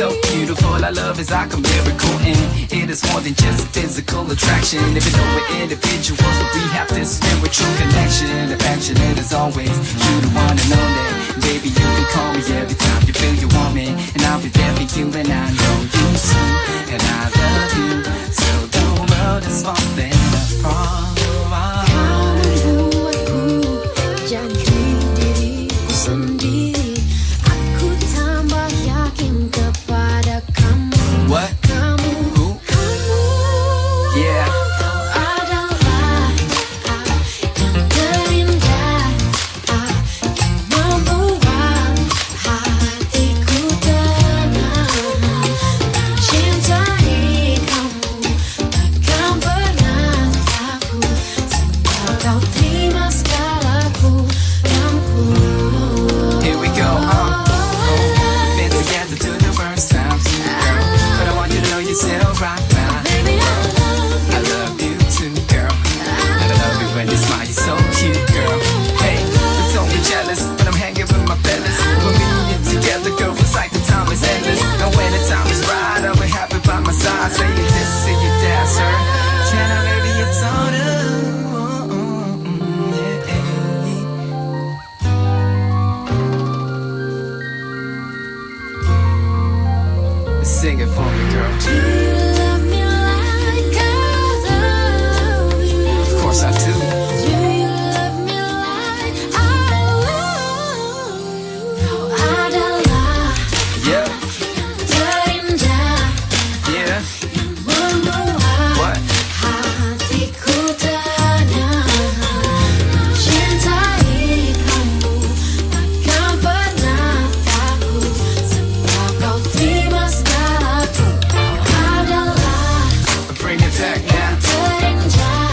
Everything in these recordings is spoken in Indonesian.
so beautiful. Our love is like a miracle, and it is more than just physical attraction. Even though we're individuals, but we have this spiritual connection. Affectionate as always, you the one and only. Baby, you can call me every time you feel you want me, and I'll be there for you, and I know you too. And I love you, so the world is falling apart. What? Who? Yeah. Sing it for me, girl. Do you love me like I love you? Of course I do. Do you love me like I love you? Kau adalah Yeah. terindah Yeah. yang membuat What? hatiku tenang. Cintai kamu takkan pernah takut, sebab kau terima segalaku. Kau adalah Bring it back now. terindah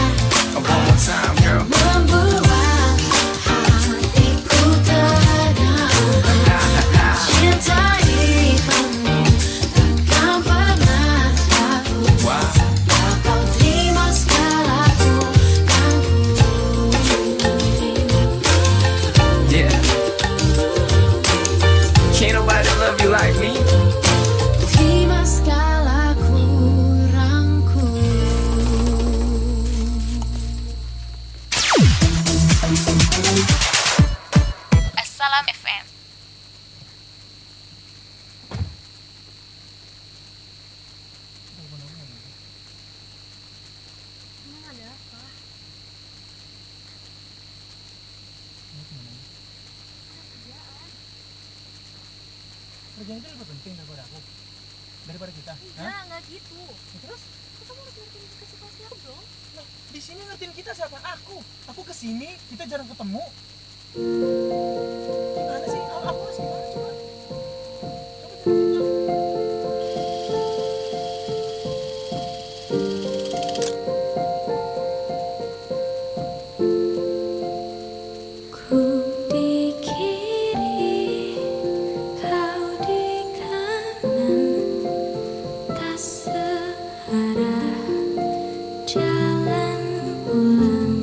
One more time, girl. membuat hatiku tenang. Cintai kamu takkan pernah takut, Wow. sebab kau terima segalaku. Yeah. Can't nobody love you like me. Terima segala kurangku. Assalam FM. Kerjaan itu lebih penting daripada aku, daripada kita. Hah? Enggak gitu. Terus? Kamu harus ngertiin situasi aku dong. Lah, di sini ngertiin kita siapa? Aku kesini, kita jarang ketemu. Gimana sih? Aku harus gimana coba? Coba jelasin. Ku di kiri, kau di kanan, tak searah jalan pulang.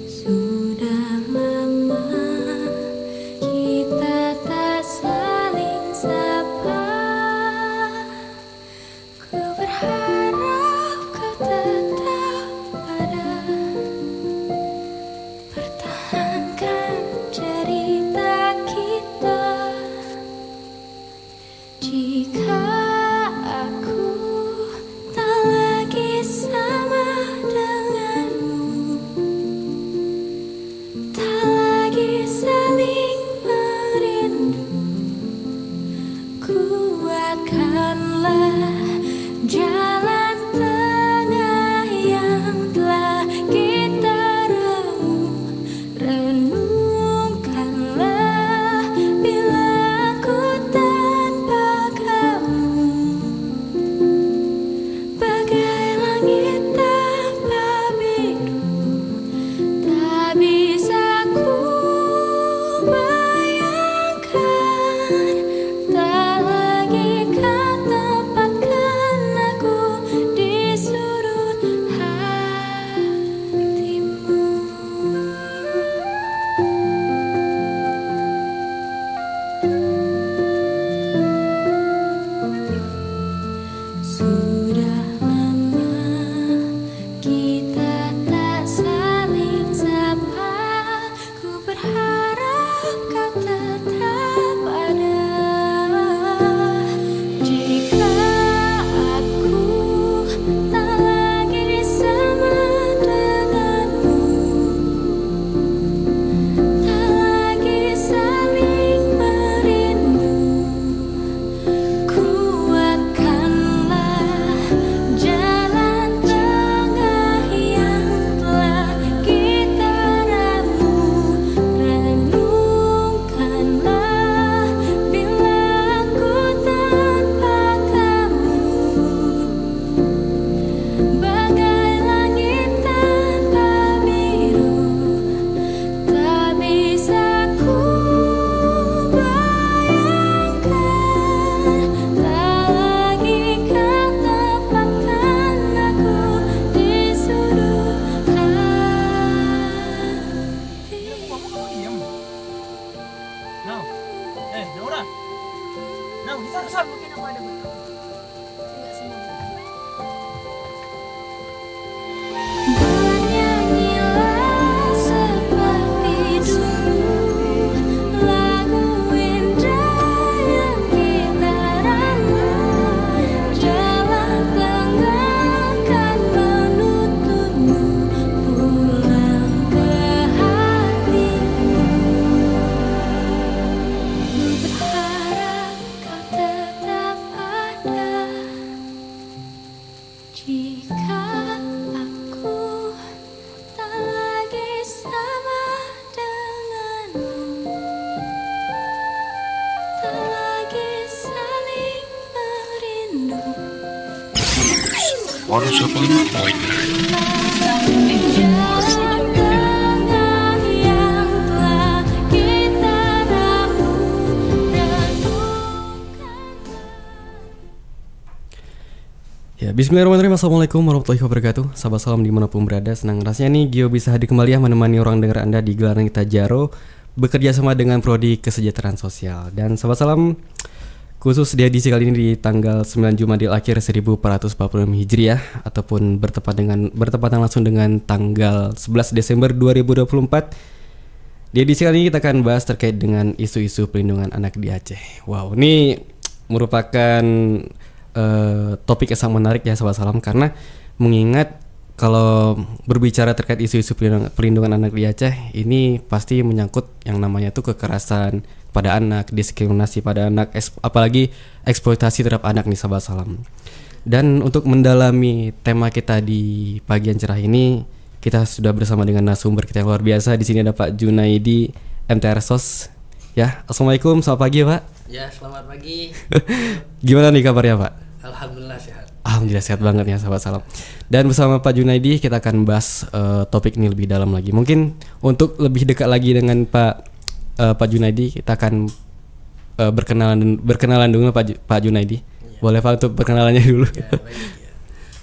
Sudah lama kita tak saling sapa. Ku berharap kau tetap ada, pertahankan cerita kita. Jika aku tak lagi sama denganmu, tak lagi saling merindu, kuatkanlah jalan tengah yang telah kita remuk. Renungkanlah bila aku tanpa kamu, bagai langit tanpa biru. Tak bisa ku bayangkan, tak lagi kau tempatkan Jangan yang telah kita rapuh Ya, bismillahirrahmanirrahim. Assalamualaikum warahmatullahi wabarakatuh. Sahabat salam dimanapun berada. Senang rasanya nih Gio bisa hadir kembali ya menemani orang dengar Anda di gelaran kita Jaro, bekerja sama dengan Prodi Kesejahteraan Sosial. Dan sahabat salam, khusus di edisi kali ini di tanggal 9 Jumadil Akhir 1446 Hijriah ataupun bertepatan langsung dengan tanggal 11 Desember 2024. Di edisi kali ini kita akan bahas terkait dengan isu-isu perlindungan anak di Aceh. Wow, ini merupakan topik yang sangat menarik ya sahabat salam, karena mengingat kalau berbicara terkait isu-isu perlindungan anak di Aceh, ini pasti menyangkut yang namanya tuh kekerasan pada anak, diskriminasi pada anak, apalagi eksploitasi terhadap anak nih sahabat salam. Dan untuk mendalami tema kita di pagi yang cerah ini, kita sudah bersama dengan narasumber kita yang luar biasa. Di sini ada Pak Junaidi, MTR SOS. Ya, assalamualaikum, selamat pagi Pak. Ya, selamat pagi. Gimana nih kabarnya Pak? Alhamdulillah sehat. Alhamdulillah sehat banget ya sahabat salam. Dan bersama Pak Junaidi kita akan bahas topik ini lebih dalam lagi. Mungkin untuk lebih dekat lagi dengan Pak Junaidi, kita akan berkenalan dulu Pak Junaidi. Ya. Boleh Pak untuk perkenalannya dulu? Ya, baik, ya.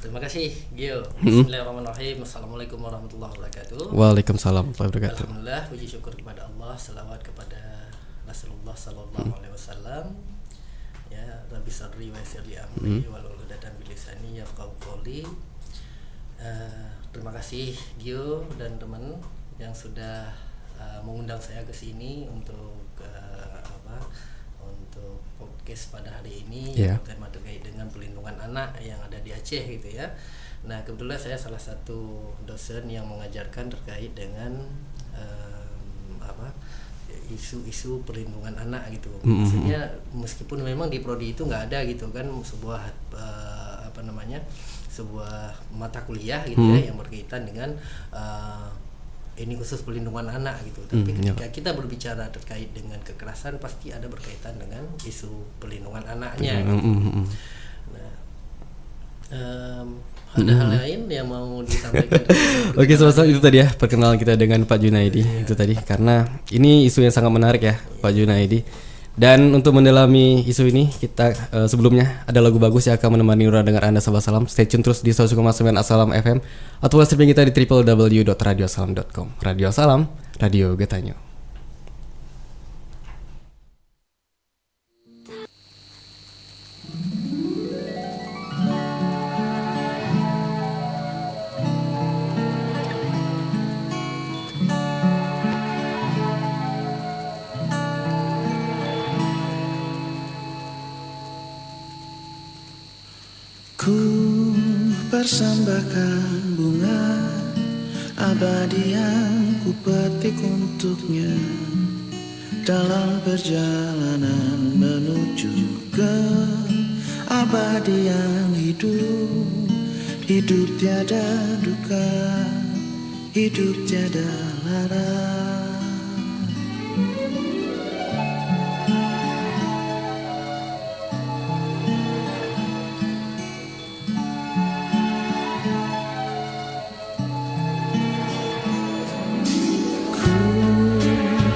Terima kasih Gio. Bismillahirrahmanirrahim. Assalamualaikum warahmatullahi wabarakatuh. Waalaikumsalam warahmatullahi wabarakatuh. Alhamdulillah, puji syukur kepada Allah, selawat kepada Rasulullah sallallahu alaihi wasallam. Ya, Rabbi sadri wa yassir li amri wahlul 'uqdatam min lisani yafqahu qawli. Terima kasih Gio dan teman yang sudah mengundang saya ke sini untuk untuk podcast pada hari ini, yang tema terkait dengan pelindungan anak yang ada di Aceh gitu ya. Nah, kebetulan saya salah satu dosen yang mengajarkan terkait dengan isu-isu perlindungan anak gitu. Maksudnya meskipun memang di prodi itu nggak ada gitu kan sebuah sebuah mata kuliah gitu ya yang berkaitan dengan ini khusus perlindungan anak gitu. Tapi ketika kita berbicara terkait dengan kekerasan, pasti ada berkaitan dengan isu perlindungan anaknya. Gitu. Nah, ada hal lain yang mau disampaikan? Oke, sama-sama itu tadi ya perkenalan kita dengan Pak Junaidi. Itu tadi karena ini isu yang sangat menarik ya Pak Junaidi. Dan untuk mendalami isu ini kita sebelumnya ada lagu bagus yang akan menemani orang dengar Anda sahabat salam. Stay tune terus di 101,9 Assalam FM atau streaming kita di www.radiosalam.com. Radio Salam, Radio Getanyo. Ku persembahkan bunga abadi yang ku petik untuknya dalam perjalanan menuju ke abadi yang hidup. Hidup tiada duka, hidup tiada lara.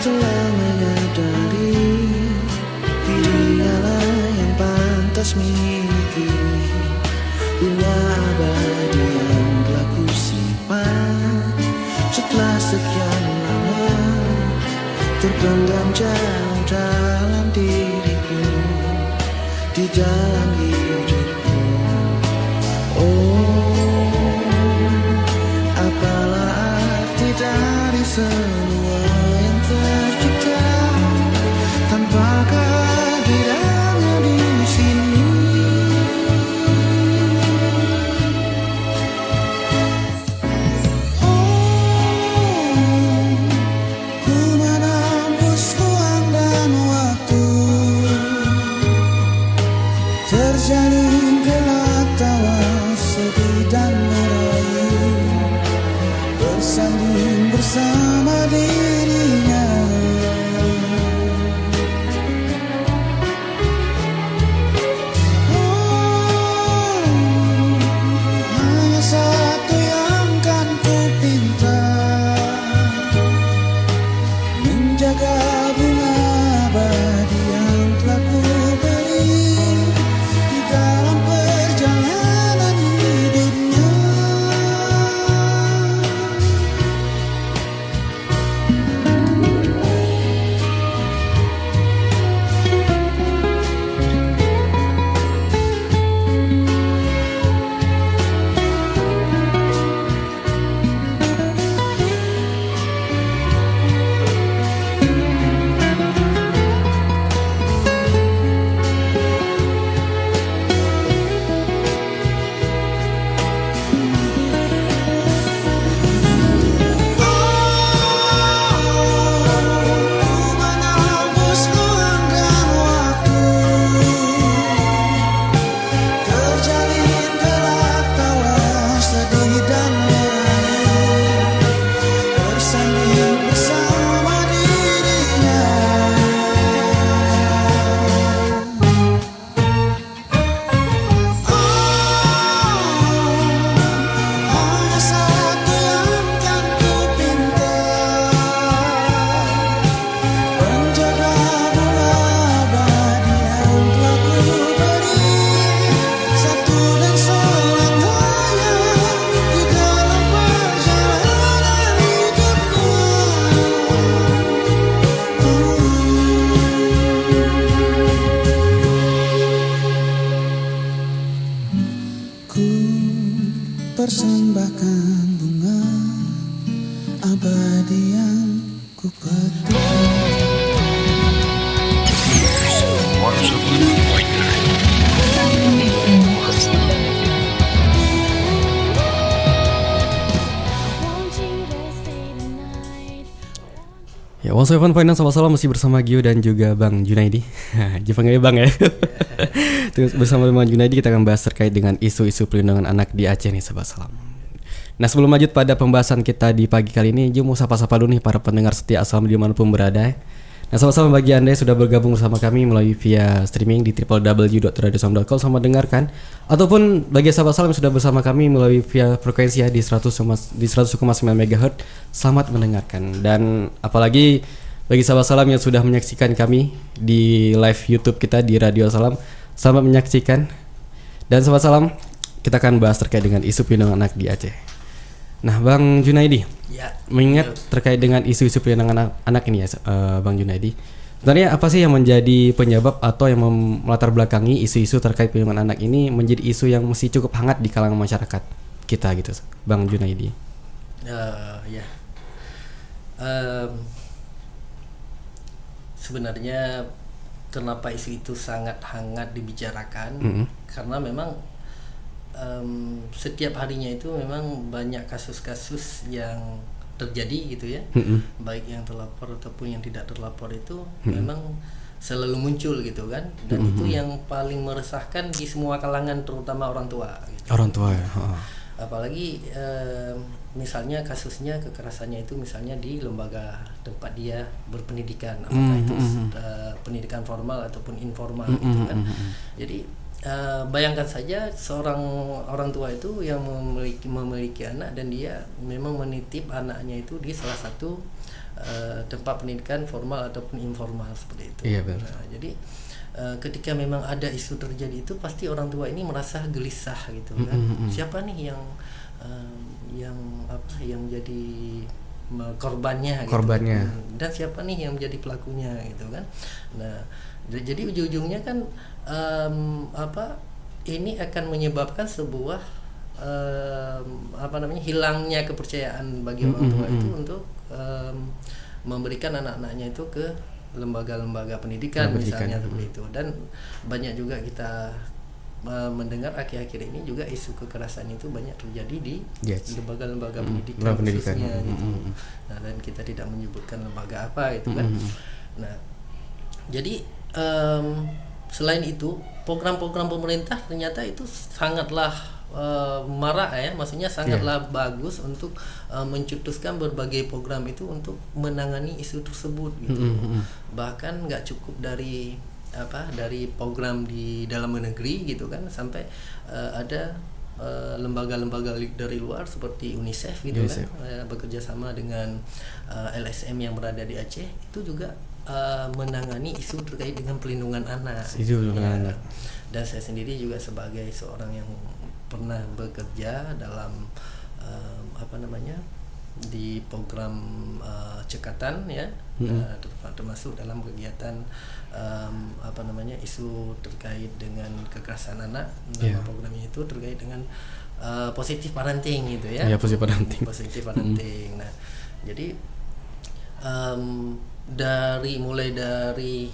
Telah menyadari dirinya yang pantas miliki bunga abadi yang telah ku simpan setelah sekian lama terpendam jauh dalam diriku di dalam hidupku. Oh, apalah arti dari semua yang tercipta tanpa kehadirannya di sini. Oh, ku menembus ruang dan waktu, terjalin gelak tawa sedih dan merayu, bersanding bersama dirinya. Oh, persembahkan bunga abadi yang ku petik. Want you to stay tonight. Ya, One Seven Finance sama-sama masih bersama Gio dan juga Bang Junaidi. Dipanggilnya Bang ya. Terus bersama Bang Junaidi kita akan bahas terkait dengan isu-isu perlindungan anak di Aceh nih, sahabat salam. Nah, sebelum lanjut pada pembahasan kita di pagi kali ini, Gio mau sapa-sapa dulu nih para pendengar setia Assalam dimanapun berada. Nah, sama-sama bagi Anda yang sudah bergabung bersama kami melalui via streaming di www.radiosalam.com sama dengarkan, ataupun bagi sahabat salam yang sudah bersama kami melalui via frekuensi ya di 100,9 MHz, selamat mendengarkan. Dan apalagi bagi sahabat salam yang sudah menyaksikan kami di live YouTube kita di Radio Salam, selamat menyaksikan. Dan sahabat salam, kita akan bahas terkait dengan isu perlindungan anak di Aceh. Nah, Bang Junaidi, Ya. mengingat terkait dengan isu-isu perlindungan anak ini ya, Bang Junaidi, sebenarnya apa sih yang menjadi penyebab atau yang melatar belakangi isu-isu terkait perlindungan anak ini menjadi isu yang mesti cukup hangat di kalangan masyarakat kita gitu, Bang Junaidi? Ya. Sebenarnya kenapa isu itu sangat hangat dibicarakan? Karena memang setiap harinya itu memang banyak kasus-kasus yang terjadi gitu ya, baik yang terlapor ataupun yang tidak terlapor itu memang selalu muncul gitu kan, dan itu yang paling meresahkan di semua kalangan, terutama orang tua gitu. Orang tua ya. Apalagi misalnya kasusnya kekerasannya itu misalnya di lembaga tempat dia berpendidikan, apakah itu pendidikan formal ataupun informal gitu kan. Jadi bayangkan saja seorang orang tua itu yang memiliki anak dan dia memang menitip anaknya itu di salah satu tempat pendidikan formal ataupun informal seperti itu. Iya, benar. Nah, jadi ketika memang ada isu terjadi itu pasti orang tua ini merasa gelisah gitu kan. Siapa nih yang jadi korbannya gitu. Dan siapa nih yang menjadi pelakunya gitu kan. Nah, jadi ujung-ujungnya kan ini akan menyebabkan sebuah hilangnya kepercayaan bagi orang tua itu untuk memberikan anak-anaknya itu ke lembaga-lembaga pendidikan misalnya seperti itu. Dan banyak juga kita mendengar akhir-akhir ini juga isu kekerasan itu banyak terjadi di lembaga-lembaga pendidikan khususnya gitu. Nah, dan kita tidak menyebutkan lembaga apa gitu kan. Nah, jadi selain itu program-program pemerintah ternyata itu sangatlah marak ya, maksudnya sangatlah bagus untuk mencetuskan berbagai program itu untuk menangani isu tersebut gitu. Bahkan nggak cukup dari program di dalam negeri gitu kan, sampai ada lembaga-lembaga dari luar seperti UNICEF gitu kan, bekerja sama dengan LSM yang berada di Aceh itu juga menangani isu terkait dengan pelindungan anak. Anak. Dan saya sendiri juga sebagai seorang yang pernah bekerja dalam di program cekatan ya, termasuk dalam kegiatan isu terkait dengan kekerasan anak. Nama programnya itu terkait dengan positive parenting gitu ya. Positive parenting. Nah, jadi mulai dari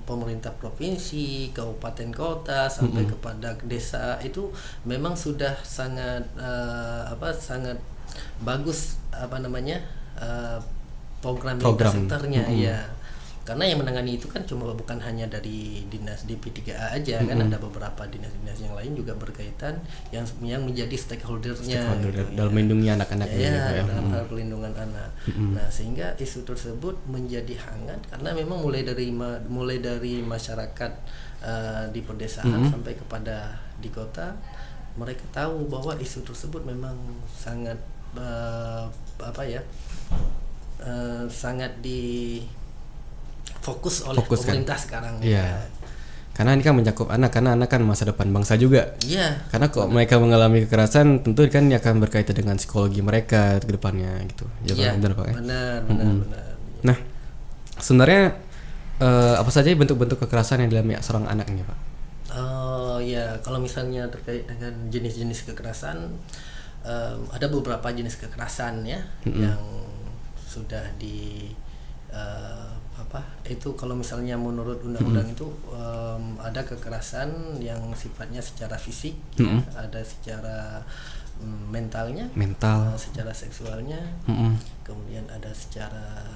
pemerintah provinsi, kabupaten kota sampai kepada desa itu memang sudah sangat sangat bagus program sektornya ya. Karena yang menangani itu kan bukan hanya dari dinas DP3A aja kan, ada beberapa dinas-dinas yang lain juga berkaitan yang menjadi stakeholdernya gitu, dalam melindungi anak-anak dalam hal pelindungan anak. Nah, sehingga isu tersebut menjadi hangat karena memang mulai dari masyarakat di pedesaan sampai kepada di kota, mereka tahu bahwa isu tersebut memang sangat sangat fokus oleh pemerintah sekarang. Iya. Karena ini kan mencakup anak, karena anak kan masa depan bangsa juga. Iya. Karena kalau mereka mengalami kekerasan, tentu kan ini akan berkaitan dengan psikologi mereka ke depannya gitu. Iya, benar Pak. Benar. Nah, sebenarnya apa saja bentuk-bentuk kekerasan yang dialami seorang anak ini, Pak? Ya kalau misalnya terkait dengan jenis-jenis kekerasan, ada beberapa jenis kekerasan ya yang sudah di itu kalau misalnya menurut undang-undang itu ada kekerasan yang sifatnya secara fisik, ya, ada secara mental, secara seksualnya, kemudian ada secara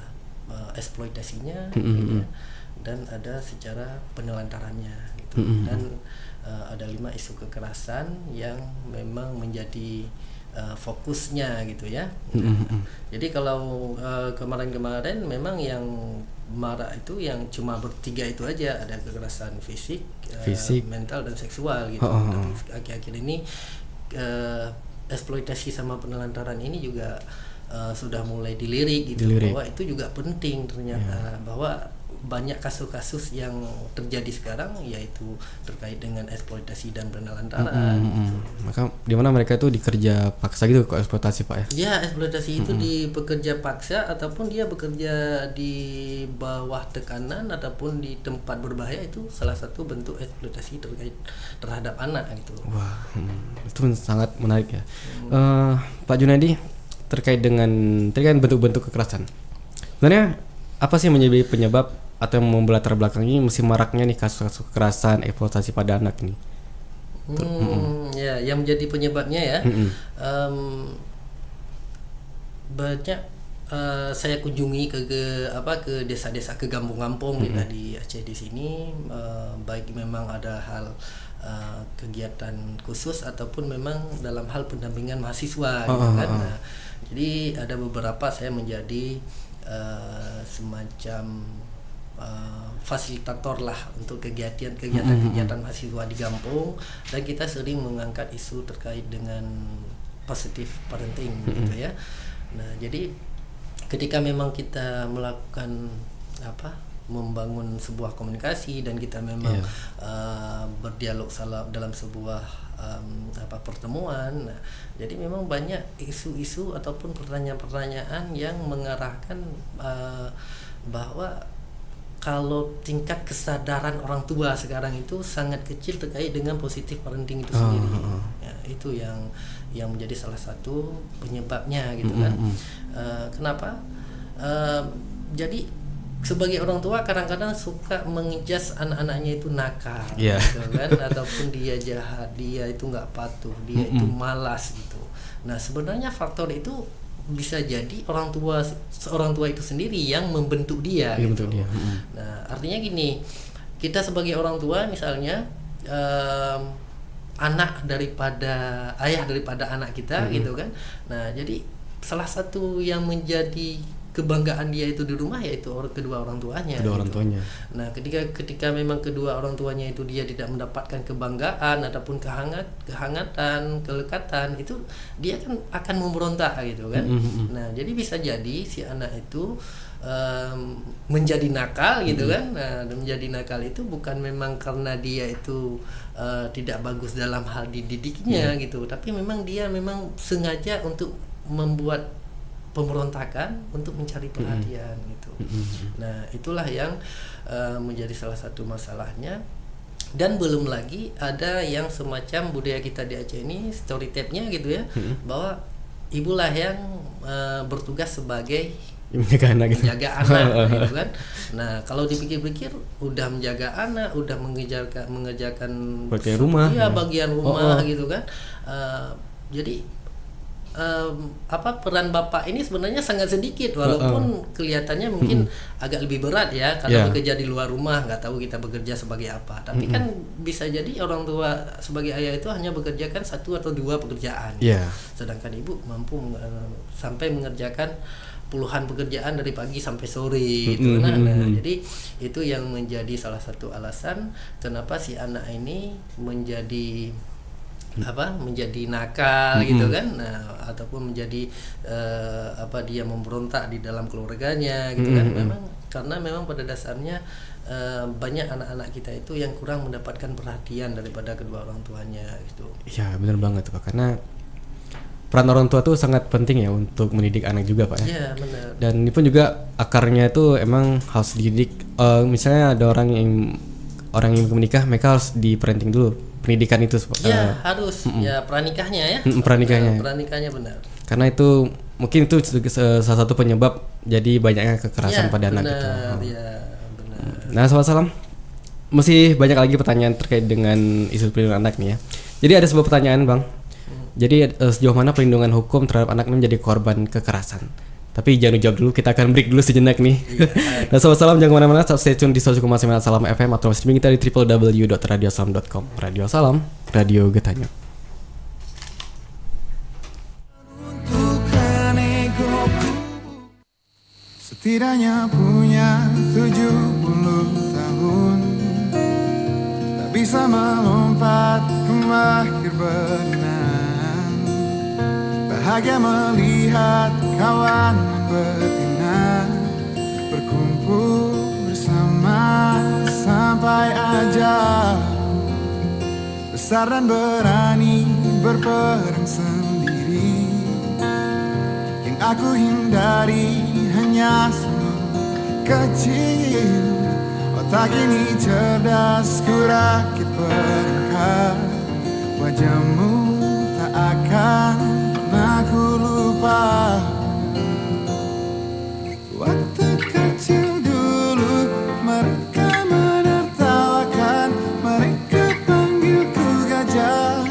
eksploitasinya, gitu ya, dan ada secara penelantarannya gitu. Dan ada 5 isu kekerasan yang memang menjadi fokusnya gitu ya. Jadi kalau kemarin-kemarin memang yang marak itu yang cuma bertiga itu aja, ada kekerasan fisik, mental dan seksual gitu. Tapi akhir-akhir ini eksploitasi sama penelantaran ini juga sudah mulai dilirik gitu, bahwa itu juga penting ternyata, bahwa banyak kasus-kasus yang terjadi sekarang yaitu terkait dengan eksploitasi dan penelantaran. Gitu. Maka di mana mereka itu dikerja paksa gitu kok eksploitasi Pak ya? Ya, eksploitasi itu dipekerja paksa ataupun dia bekerja di bawah tekanan ataupun di tempat berbahaya, itu salah satu bentuk eksploitasi terhadap anak gitu. Wah, itu sangat menarik ya. Pak Junadi, terkait dengan tadi kan bentuk-bentuk kekerasan. Sebenarnya apa sih menjadi penyebab atau yang membelatar belakangi mesti maraknya nih kasus-kasus kekerasan eksploitasi pada anak ini? Ya, yang menjadi penyebabnya ya, banyak saya kunjungi ke desa-desa, ke kampung-kampung kita di Aceh di sini, baik memang ada hal kegiatan khusus ataupun memang dalam hal pendampingan mahasiswa gitu kan. Nah, jadi ada beberapa saya menjadi semacam fasilitator lah untuk kegiatan mahasiswa di kampung, dan kita sering mengangkat isu terkait dengan positive parenting gitu ya. Nah, jadi ketika memang kita melakukan membangun sebuah komunikasi dan kita memang berdialog dalam sebuah pertemuan, nah, jadi memang banyak isu-isu ataupun pertanyaan-pertanyaan yang mengarahkan bahwa kalau tingkat kesadaran orang tua sekarang itu sangat kecil terkait dengan positif parenting itu sendiri. Ya, itu yang menjadi salah satu penyebabnya gitu kan. Kenapa? Jadi sebagai orang tua kadang-kadang suka mengejas anak-anaknya itu nakal, gitu kan, ataupun dia jahat, dia itu nggak patuh, dia itu malas gitu. Nah, sebenarnya faktor itu bisa jadi seorang tua itu sendiri yang membentuk dia gitu. Nah, artinya gini, kita sebagai orang tua misalnya ayah daripada anak kita gitu kan. Nah, jadi salah satu yang menjadi kebanggaan dia itu di rumah yaitu kedua orang tuanya. Nah, ketika memang kedua orang tuanya itu dia tidak mendapatkan kebanggaan ataupun kehangatan, kelekatan, itu dia kan akan memberontak gitu kan. Nah, jadi bisa jadi si anak itu menjadi nakal gitu kan. Nah, menjadi nakal itu bukan memang karena dia itu tidak bagus dalam hal dididiknya gitu, tapi memang dia memang sengaja untuk membuat pemberontakan untuk mencari perhatian gitu. Nah, itulah yang menjadi salah satu masalahnya. Dan belum lagi ada yang semacam budaya kita di Aceh ini, stereotipnya gitu ya, bahwa ibulah yang bertugas sebagai menjaga anak gitu kan. Nah, kalau dipikir-pikir udah menjaga anak, udah mengerjakan bagian rumah gitu kan. Jadi peran bapak ini sebenarnya sangat sedikit, walaupun kelihatannya mungkin agak lebih berat ya karena bekerja di luar rumah, nggak tahu kita bekerja sebagai apa, tapi kan bisa jadi orang tua sebagai ayah itu hanya bekerja kan 1 atau 2 pekerjaan, sedangkan ibu mampu sampai mengerjakan puluhan pekerjaan dari pagi sampai sore gitu. Nah, jadi itu yang menjadi salah satu alasan kenapa si anak ini menjadi nakal gitu kan. Nah, ataupun menjadi dia memberontak di dalam keluarganya gitu kan. Karena memang pada dasarnya banyak anak-anak kita itu yang kurang mendapatkan perhatian daripada kedua orang tuanya gitu. Iya, benar banget Pak, karena peran orang tua tuh sangat penting ya untuk mendidik anak juga Pak ya. Iya, benar. Dan ini pun juga akarnya itu emang harus dididik. Misalnya ada orang yang orang yang menikah mereka harus di parenting dulu pendidikan itu Ya harus ya pranikahnya ya. pranikahnya. Pranikahnya benar. Karena itu mungkin itu salah satu penyebab jadi banyaknya kekerasan Ya, pada anak benar, itu. Ya benar. Nah, Sobat Salam, masih banyak lagi pertanyaan terkait dengan isu perlindungan anak nih ya. Jadi ada sebuah pertanyaan, Bang. Jadi sejauh mana perlindungan hukum terhadap anak menjadi korban kekerasan? Tapi jangan dijawab dulu, kita akan break dulu sejenak nih. Nah, Sobat Salam jangan kemana-mana, tetap stay tune di 101,9 Salam FM atau streaming kita di www.radiosalam.com. Radio Salam, Radio Getanya. Setidaknya punya 70 tahun, tak bisa melompat ke mahir benang. Bahagia melihat kawan betina berkumpul bersama sampai ajal. Besar dan berani berperang sendiri, yang aku hindari hanya senyum kecil. Otak ini cerdas, ku rakit perangkat. Wajahmu tak akan aku lupa. Waktu kecil dulu mereka menertawakan, mereka panggilku gajah.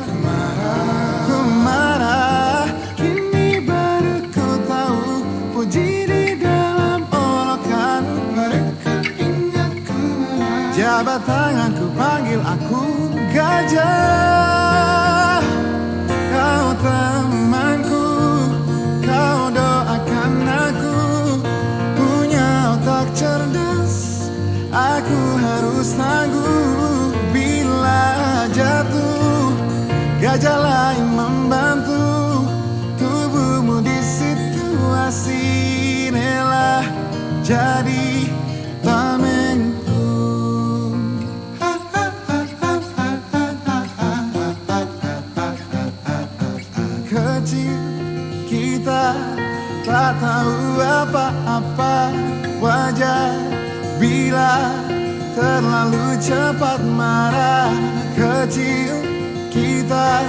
Ku marah, kini baru ku tahu puji di dalam olokan. Mereka ingat ku marah, jabat tanganku panggil aku gajah. Kau temanku, kau doakan aku, punya otak cerdas, aku harus tangguh. Bila jatuh, gajah lain membantu, tubuhmu di situasi rela jadi tamengku. Kecil kita tak tahu apa-apa, wajar bila terlalu cepat marah. Kecil kita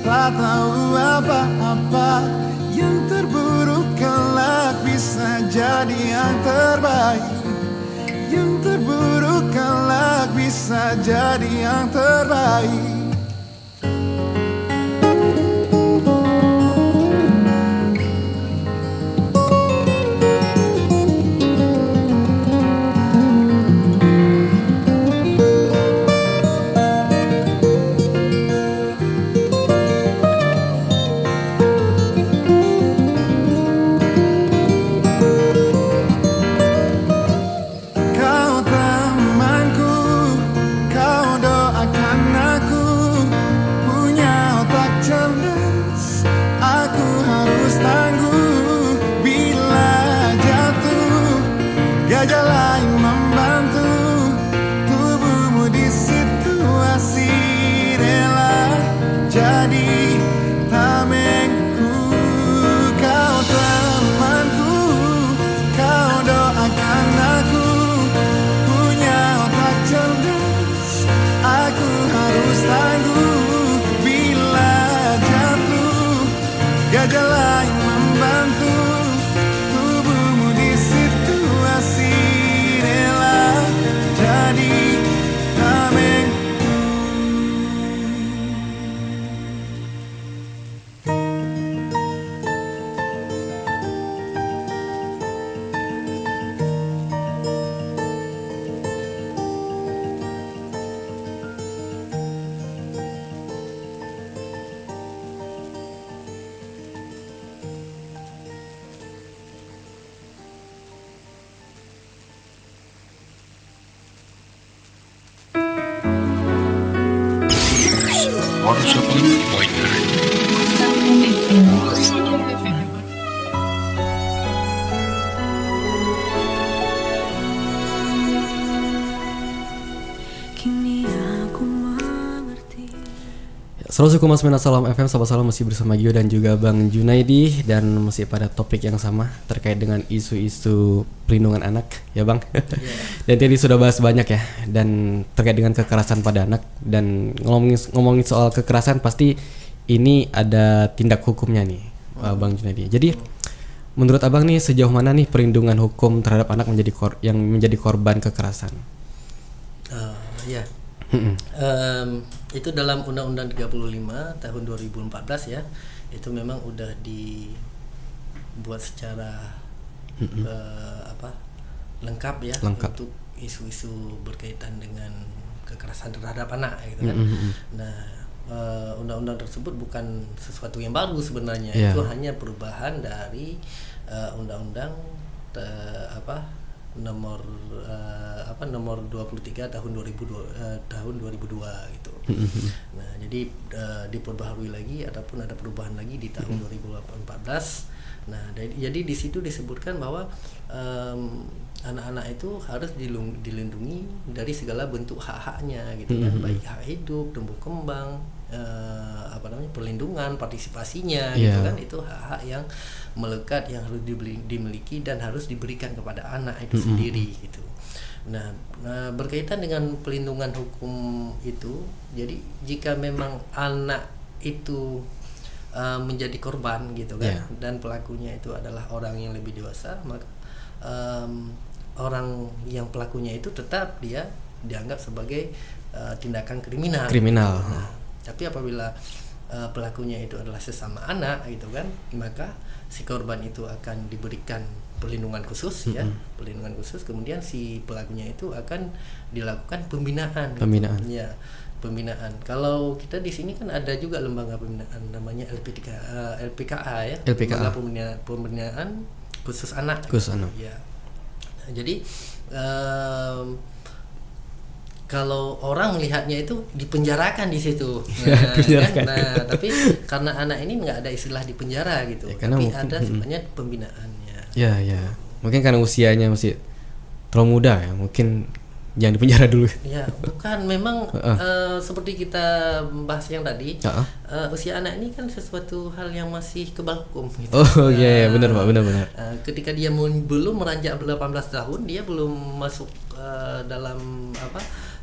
tak tahu apa-apa, yang terburuk kelak bisa jadi yang terbaik. Yang terburuk kelak bisa jadi yang terbaik. Kau temanku, kau doakan aku, punya otak cerdas, aku harus tangguh. Bila jatuh, gajah lain membantu, tubuhmu di situasi rela jadi tamengku. Kau temanku, kau doakan aku, punya otak cerdas, aku harus tangguh. Bila jatuh, gajah lain membantu, tubuhmu di situasi rela jadi tamengku. 101,9 Salam FM, salam masih bersama Gio dan juga Bang Junaidi, dan masih pada topik yang sama terkait dengan isu-isu perlindungan anak, ya Bang. Dan tadi sudah bahas banyak ya, dan terkait dengan kekerasan pada anak, dan ngomongin soal kekerasan pasti ini ada tindak hukumnya nih, Bang Junaidi. Jadi menurut Abang nih sejauh mana nih perlindungan hukum terhadap anak yang menjadi korban kekerasan? Ya. Itu dalam Undang-Undang 35 tahun 2014 ya, itu memang udah dibuat secara lengkap ya, untuk isu-isu berkaitan dengan kekerasan terhadap anak gitu kan. Nah, undang-undang tersebut bukan sesuatu yang baru sebenarnya, itu hanya perubahan dari undang-undang nomor 23 tahun 2002 gitu. Nah, jadi diperbaharui lagi ataupun ada perubahan lagi di tahun 2014. Nah, jadi di situ disebutkan bahwa anak-anak itu harus dilindungi dari segala bentuk hak-haknya gitu kan, baik hak hidup, tumbuh kembang, perlindungan, partisipasinya gitu kan, itu hak-hak yang melekat yang harus dimiliki dan harus diberikan kepada anak itu sendiri gitu. Nah, berkaitan dengan pelindungan hukum itu, jadi jika memang anak itu menjadi korban gitu kan, dan pelakunya itu adalah orang yang lebih dewasa, maka orang yang pelakunya itu tetap dia dianggap sebagai tindakan kriminal. Nah, tapi apabila pelakunya itu adalah sesama anak gitu kan, maka si korban itu akan diberikan perlindungan khusus ya, perlindungan khusus. Kemudian si pelakunya itu akan dilakukan pembinaan. Ya, pembinaan. Kalau kita di sini kan ada juga lembaga pembinaan namanya LPKA ya, lembaga pembinaan khusus anak. Ya. Nah, jadi kalau orang melihatnya itu dipenjarakan di situ, nah tapi karena anak ini nggak ada istilah di penjara gitu, tapi ada sebenarnya pembinaannya. Ya, mungkin karena usianya masih terlalu muda ya, mungkin jangan dipenjara dulu. Ya, bukan, memang seperti kita bahas yang tadi, usia anak ini kan sesuatu hal yang masih kebal hukum gitu. Benar Pak, benar. Ketika dia belum meranjak 18 tahun, dia belum masuk dalam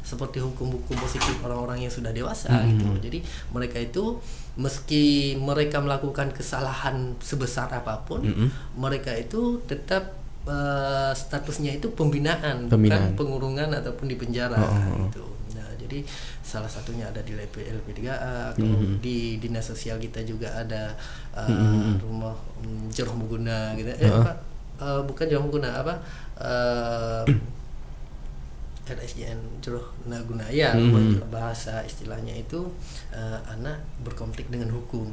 seperti hukum-hukum positif orang-orang yang sudah dewasa gitu. Jadi mereka itu meski mereka melakukan kesalahan sebesar apapun, mereka itu tetap statusnya itu pembinaan, bukan pengurungan ataupun di penjara gitu. Nah, jadi salah satunya ada di LP3A, kalau di dinas sosial kita juga ada rumah Joroh Muguna gitu. Bukan Joroh Muguna, RSJN Joroh Naguna ya, bahasa istilahnya itu anak berkonflik dengan hukum.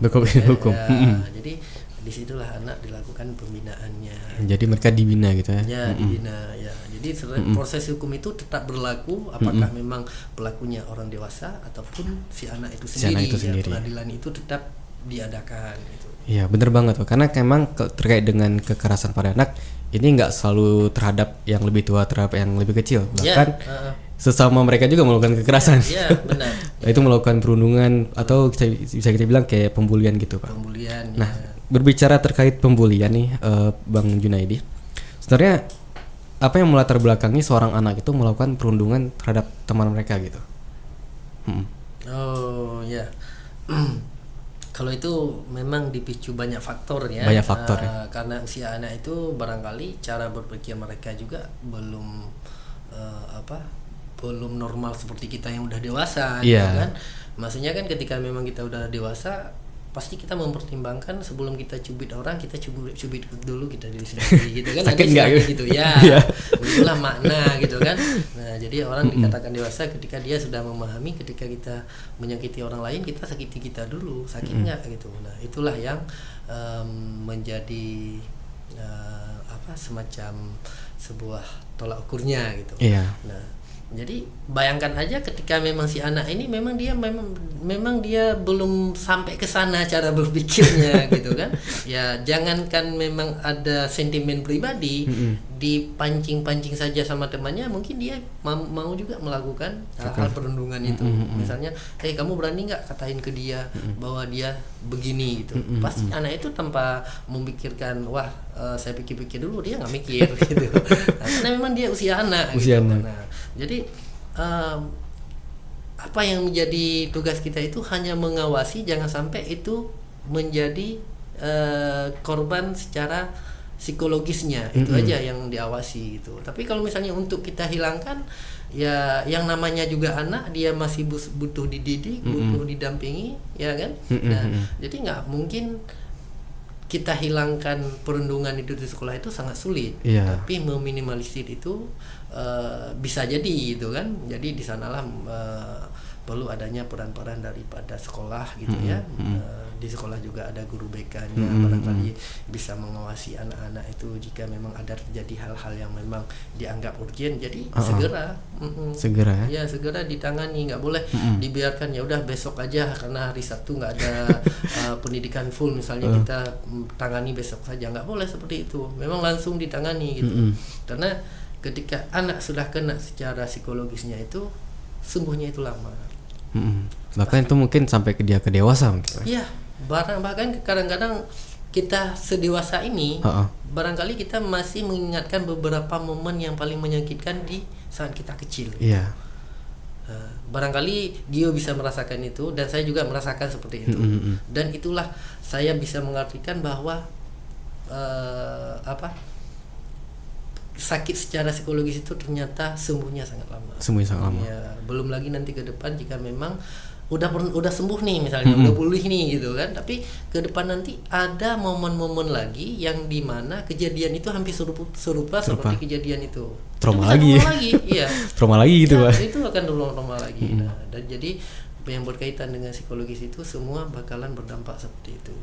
Jadi disitulah anak dilakukan pembinaannya. Jadi mereka dibina gitu ya? Ya, dibina ya. Jadi proses hukum itu tetap berlaku apakah memang pelakunya orang dewasa ataupun si anak itu sendiri. Ya, peradilan itu tetap diadakan gitu. Iya, benar banget tuh. Karena memang terkait dengan kekerasan pada anak ini nggak selalu terhadap yang lebih tua terhadap yang lebih kecil, bahkan sesama mereka juga melakukan kekerasan. Iya, benar. Itu melakukan perundungan atau bisa kita bilang kayak pembulian gitu, Pak. Pembulian. Nah, berbicara terkait pembulian nih, Bang Junaidi, sebenarnya apa yang melatar belakangi seorang anak itu melakukan perundungan terhadap teman mereka gitu? Oh ya. Kalau itu memang dipicu banyak faktor ya. Banyak faktor ya. Karena usia anak itu barangkali cara berpikir mereka juga belum belum normal seperti kita yang udah dewasa gitu kan. Maksudnya kan ketika memang kita udah dewasa, pasti kita mempertimbangkan sebelum kita cubit orang, kita cubit dulu kita diri sendiri gitu kan. Sakit enggak gitu ya. Itulah makna gitu kan. Nah, jadi orang dikatakan dewasa ketika dia sudah memahami ketika kita menyakiti orang lain, kita sakiti kita dulu, sakit enggak gitu. Nah, itulah yang menjadi semacam sebuah tolak ukurnya gitu. Nah, jadi bayangkan aja ketika memang si anak ini memang dia belum sampai ke sana cara berpikirnya gitu kan. Ya, jangankan memang ada sentimen pribadi, dipancing-pancing saja sama temannya, mungkin dia mau juga melakukan hal perundungan itu. Misalnya, kamu berani nggak katain ke dia bahwa dia begini gitu. Pasti anak itu tanpa memikirkan, saya pikir-pikir dulu, dia nggak mikir gitu. Karena memang dia usia anak. Gitu. Nah, jadi apa yang menjadi tugas kita itu hanya mengawasi, jangan sampai itu menjadi korban secara psikologisnya, itu aja yang diawasi gitu. Tapi kalau misalnya untuk kita hilangkan, ya yang namanya juga anak, dia masih butuh dididik, butuh didampingi, ya kan. Nah, jadi nggak mungkin kita hilangkan perundungan itu di sekolah, itu sangat sulit. Tapi meminimalisir itu bisa jadi gitu kan. Jadi di sanalah perlu adanya peran-peran daripada sekolah gitu ya. Di sekolah juga ada guru BK-nya, barangkali bisa mengawasi anak-anak itu jika memang ada terjadi hal-hal yang memang dianggap urgent, jadi segera ya segera ditangani, nggak boleh dibiarkan ya udah besok aja karena hari Sabtu nggak ada pendidikan full misalnya, kita tangani besok saja, nggak boleh seperti itu, memang langsung ditangani gitu. Karena ketika anak sudah kena secara psikologisnya itu, sembuhnya itu lama. Bahkan itu mungkin sampai ke dewasa mungkin. Iya, bahkan kadang-kadang kita sedewasa ini, barangkali kita masih mengingatkan beberapa momen yang paling menyakitkan di saat kita kecil. Iya. Barangkali Gio bisa merasakan itu, dan saya juga merasakan seperti itu. Dan itulah saya bisa mengartikan bahwa sakit secara psikologis itu ternyata sembuhnya sangat lama. Ya, belum lagi nanti ke depan jika memang udah sembuh nih misalnya, udah pulih nih gitu kan, tapi ke depan nanti ada momen-momen lagi yang dimana kejadian itu hampir serupa seperti kejadian itu. Trauma lagi. Iya. Trauma lagi gitu, Pak. Itu akan trauma lagi. Nah, dan jadi yang berkaitan dengan psikologis itu semua bakalan berdampak seperti itu.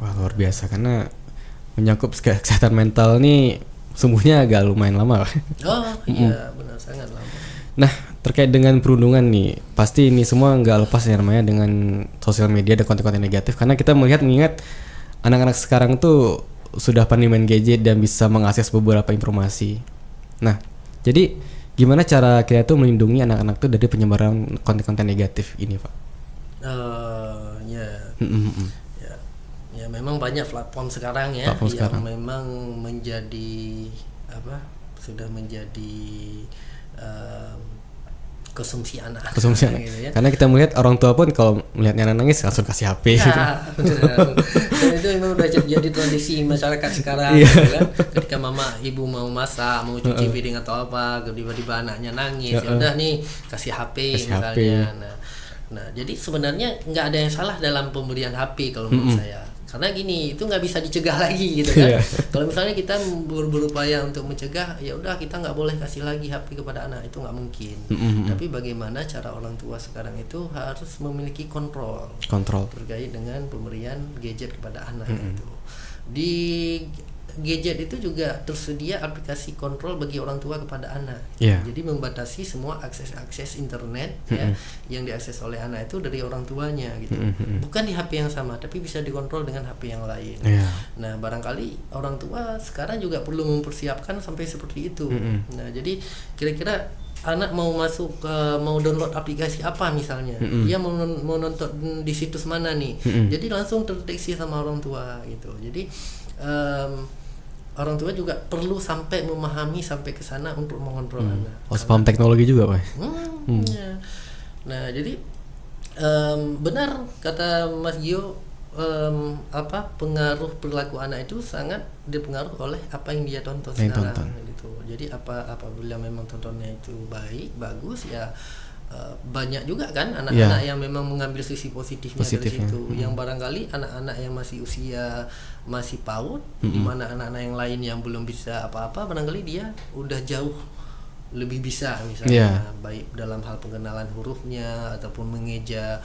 Wah, luar biasa, karena menyangkut kesehatan mental nih sembuhnya agak lumayan lama. Iya, benar, sangat lama. Nah, terkait dengan perundungan nih, pasti ini semua nggak lepas ya namanya dengan sosial media dan konten-konten negatif, karena kita mengingat anak-anak sekarang tuh sudah pandai main gadget dan bisa mengakses beberapa informasi. Nah, jadi gimana cara kita tuh melindungi anak-anak tuh dari penyebaran konten-konten negatif ini, Pak? Ya memang banyak platform sekarang ya yang memang menjadi sudah menjadi konsumsi anak. Gitu ya. Karena kita melihat orang tua pun kalau melihatnya anak nangis langsung kasih HP. Ya, benar. Dan itu memang udah jadi tradisi masyarakat sekarang gitu kan. Ketika ibu mau masak, mau cuci piring atau apa, tiba-tiba anaknya nangis, ya udah nih kasih HP misalnya. Nah, jadi sebenarnya nggak ada yang salah dalam pemberian HP kalau menurut saya. Karena gini, itu nggak bisa dicegah lagi gitu kan. Kalau misalnya kita berupaya untuk mencegah, ya udah kita nggak boleh kasih lagi HP kepada anak, itu nggak mungkin. Tapi bagaimana cara orang tua sekarang itu harus memiliki kontrol terkait dengan pemberian gadget kepada anak itu. Di gadget itu juga tersedia aplikasi kontrol bagi orang tua kepada anak. Jadi membatasi semua akses internet ya yang diakses oleh anak itu dari orang tuanya gitu. Bukan di HP yang sama, tapi bisa dikontrol dengan HP yang lain. Nah, barangkali orang tua sekarang juga perlu mempersiapkan sampai seperti itu. Nah, jadi kira-kira anak mau mau download aplikasi apa misalnya, dia mau nonton di situs mana nih, jadi langsung terdeteksi sama orang tua gitu. Jadi orang tua juga perlu sampai memahami sampai ke sana untuk mengontrol anak. Paham teknologi juga, Pak. Ya. Nah, jadi benar kata Mas Gio, pengaruh perilaku anak itu sangat dipengaruhi oleh apa yang dia tonton sekarang gitu. Jadi apabila memang tontonnya itu bagus ya, banyak juga kan anak-anak yang memang mengambil sisi positifnya dari situ. Yang barangkali anak-anak yang masih PAUD, di mana anak-anak yang lain yang belum bisa apa-apa, barangkali dia udah jauh lebih bisa misalnya baik dalam hal pengenalan hurufnya ataupun mengeja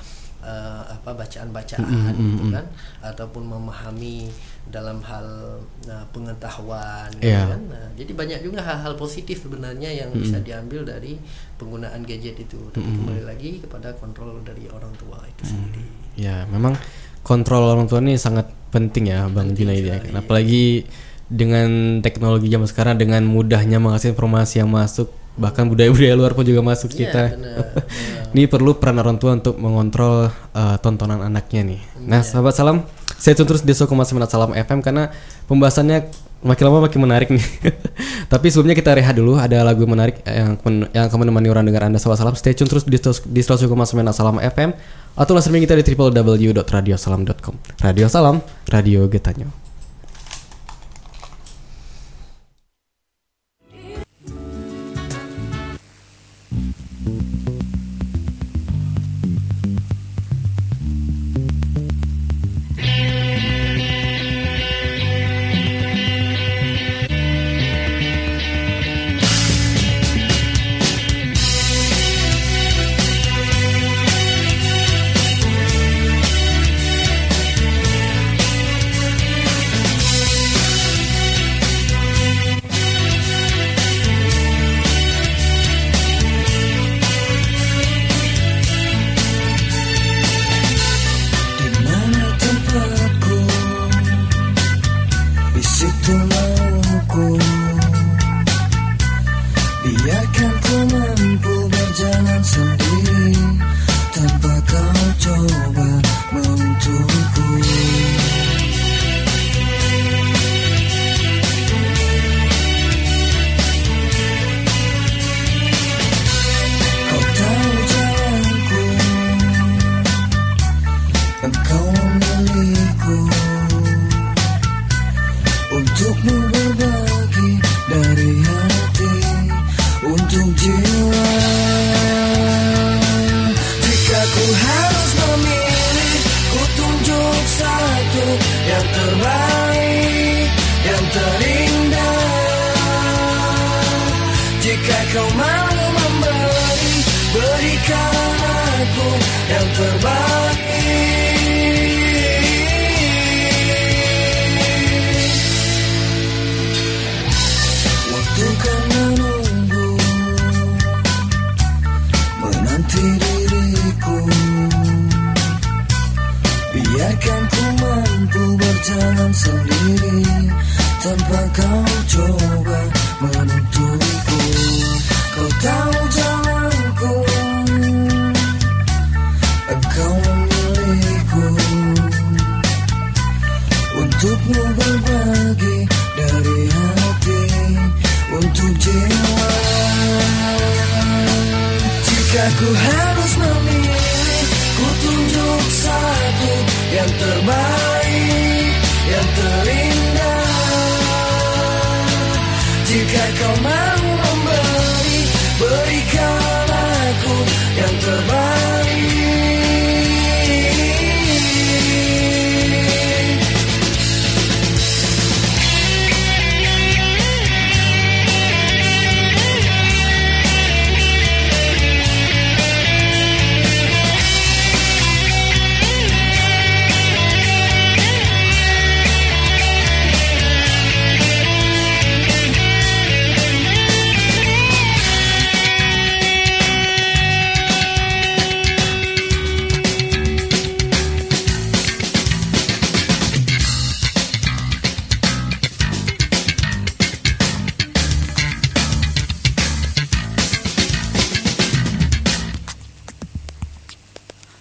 bacaan-bacaan gitu kan, ataupun memahami dalam hal pengetahuan gitu kan. Nah, jadi banyak juga hal-hal positif sebenarnya yang bisa diambil dari penggunaan gadget itu. Tapi kembali lagi kepada kontrol dari orang tua itu sendiri. Ya, memang kontrol orang tua ini sangat penting ya, Bang Junaidi ya. Apalagi dengan teknologi zaman sekarang, dengan mudahnya mengakses informasi yang masuk, bahkan budaya-budaya luar pun juga masuk kita. Ini perlu peran orang tua untuk mengontrol tontonan anaknya nih. Nah, sahabat Salam, saya terus di 1,9 Salam FM karena pembahasannya makin lama makin menarik nih. Tapi sebelumnya kita rehat dulu, ada lagu menarik yang akan menemani orang dengar Anda. Sahabat Salam, stay tune terus di 1,9 Salam FM atau live streaming kita di www.radiosalam.com. Radio Salam, Radio Getanyo.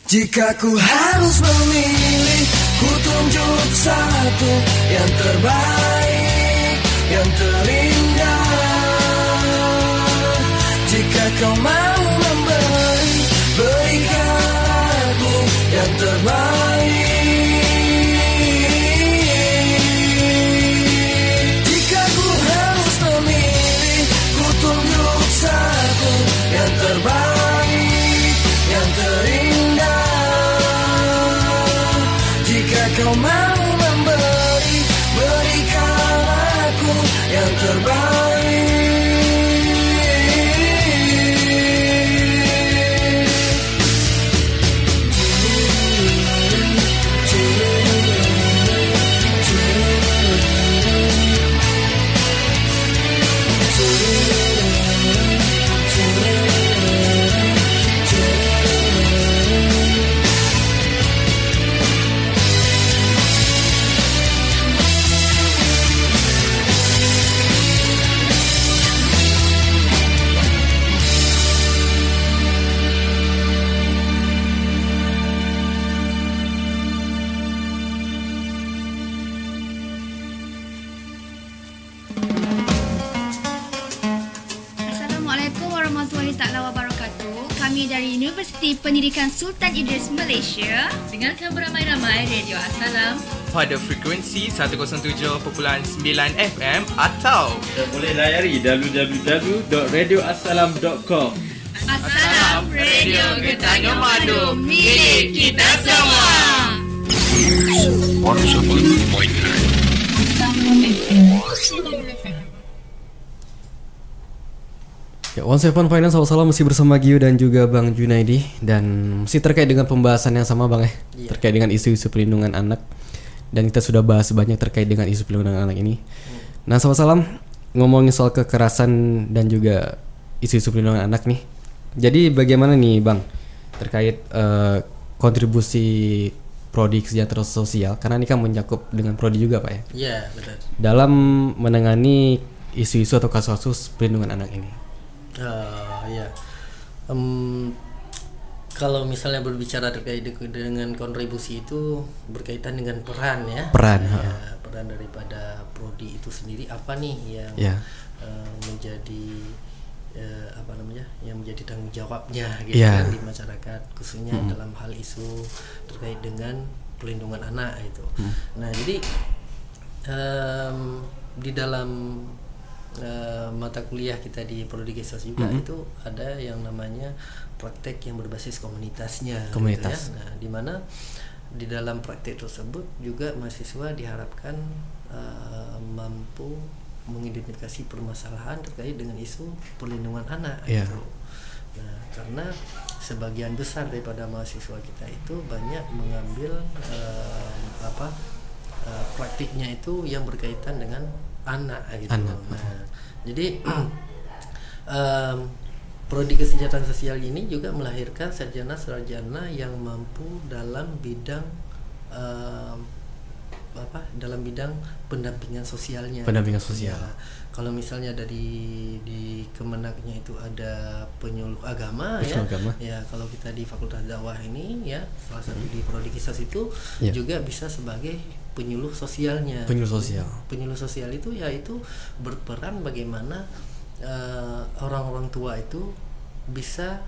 Jika ku harus memilih, ku tunjuk satu yang terbaik, yang terindah. Jika kau mau memberi, berikan aku yang terbaik. Jika ku harus memilih, ku tunjuk satu yang terbaik, yang terindah. Jika kau mau memberi, berikan aku yang terbaik. Universiti Pendidikan Sultan Idris Malaysia. Dengarkan beramai-ramai Radio Assalam pada frekuensi 107.9 FM atau boleh layari www.radioassalam.com. Assalam Radio Getanya Madu, milik kita semua. 107.9 Ya, One Seven Finance salam masih bersama Gio dan juga Bang Junaidi, dan masih terkait dengan pembahasan yang sama Bang terkait dengan isu-isu perlindungan anak, dan kita sudah bahas banyak terkait dengan isu perlindungan anak ini. Nah, salam ngomongin soal kekerasan dan juga isu-isu perlindungan anak nih. Jadi bagaimana nih Bang terkait kontribusi Prodi Kesejahteraan Sosial, karena ini kan mencakup dengan Prodi juga Pak ya? Iya, benar. Dalam menangani isu-isu atau kasus-kasus perlindungan anak ini. Ya. Kalau misalnya berbicara terkait dengan kontribusi itu berkaitan dengan peran ya. Peran daripada prodi itu sendiri apa nih yang menjadi yang menjadi tanggung jawabnya gitu kan di masyarakat, khususnya dalam hal isu terkait dengan pelindungan anak itu. Nah, jadi di dalam mata kuliah kita di Prodi Gesos juga itu ada yang namanya praktek yang berbasis komunitasnya. Komunitas. Gitu ya. Nah, di mana di dalam praktek tersebut juga mahasiswa diharapkan mampu mengidentifikasi permasalahan terkait dengan isu perlindungan anak. Gitu. Nah, karena sebagian besar daripada mahasiswa kita itu banyak mengambil praktiknya itu yang berkaitan dengan anak gitu. Nah, jadi Prodi Kesejahteraan Sosial ini juga melahirkan sarjana-sarjana yang mampu dalam bidang dalam bidang pendampingan sosialnya. Pendampingan sosial. Ya, kalau misalnya di Kemenaknya itu ada penyuluh agama. Ya, kalau kita di Fakultas Dakwah ini ya salah satu di Prodi Kisas itu juga bisa sebagai penyuluh sosialnya. Penyuluh sosial itu yaitu berperan bagaimana orang-orang tua itu bisa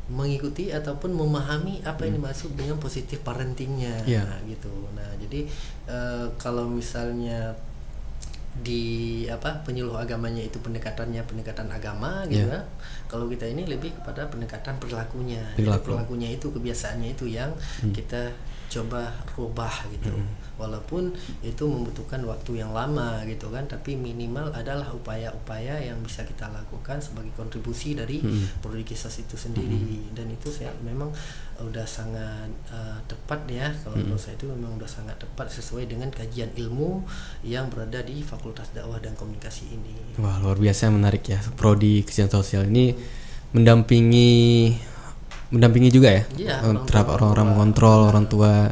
mengikuti ataupun memahami apa yang dimaksud dengan positif parentingnya. Nah, gitu. Nah, jadi kalau misalnya di penyuluh agamanya itu pendekatan agama gitu kan. Kalau kita ini lebih kepada pendekatan perilakunya. Perilakunya itu, kebiasaannya itu yang kita coba rubah gitu. Walaupun itu membutuhkan waktu yang lama gitu kan, tapi minimal adalah upaya-upaya yang bisa kita lakukan sebagai kontribusi dari Prodi Kisas itu sendiri. Dan itu saya memang udah sangat tepat ya, kalau menurut saya itu memang udah sangat tepat sesuai dengan kajian ilmu yang berada di Fakultas Dakwah dan Komunikasi ini. Wah, luar biasa menarik ya. Prodi Kesejahteraan Sosial ini mendampingi juga ya, terhadap orang-orang mengontrol orang tua.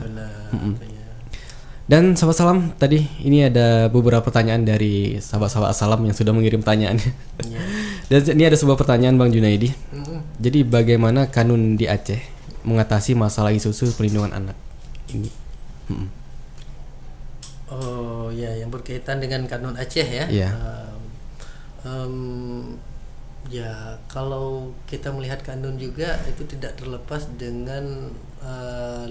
Dan sahabat salam, tadi ini ada beberapa pertanyaan dari sahabat-sahabat Assalam yang sudah mengirim pertanyaannya. Dan ini ada sebuah pertanyaan Bang Junaidi. Jadi bagaimana kanun di Aceh mengatasi masalah isu perlindungan anak ini? Oh ya, yang berkaitan dengan kanun Aceh ya. Ya, kalau kita melihat kanun juga itu tidak terlepas dengan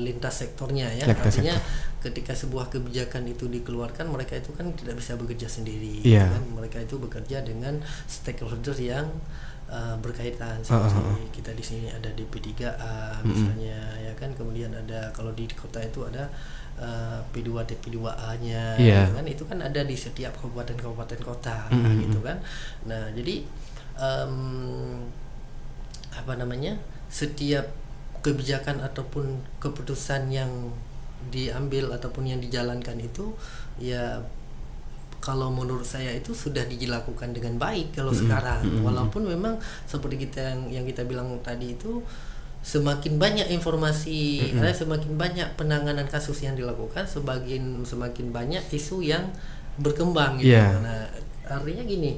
lintas sektornya ya. Artinya ketika sebuah kebijakan itu dikeluarkan, mereka itu kan tidak bisa bekerja sendiri. Kan? Mereka itu bekerja dengan stakeholder yang berkaitan. Seperti kita di sini ada DP3A misalnya ya kan. Kemudian ada kalau di kota itu ada P2 TP2A-nya kan, itu kan ada di setiap kabupaten kota gitu kan. Nah, jadi setiap kebijakan ataupun keputusan yang diambil ataupun yang dijalankan itu ya, kalau menurut saya itu sudah dilakukan dengan baik kalau sekarang. Walaupun memang seperti yang kita bilang tadi itu, semakin banyak informasi, semakin banyak penanganan kasus yang dilakukan, semakin banyak isu yang berkembang gitu. Nah, artinya gini,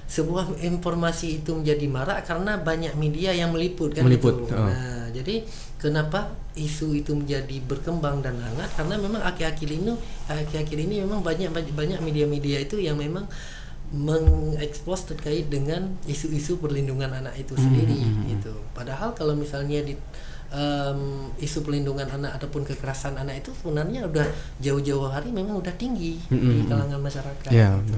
sebuah informasi itu menjadi marak karena banyak media yang meliput kan gitu. Nah, jadi kenapa isu itu menjadi berkembang dan hangat, karena memang akhir-akhir ini memang banyak media-media itu yang memang mengekspos terkait dengan isu-isu perlindungan anak itu sendiri gitu. Padahal kalau misalnya di isu pelindungan anak ataupun kekerasan anak itu sebenarnya udah jauh-jauh hari memang udah tinggi di kalangan masyarakat. Ya, gitu.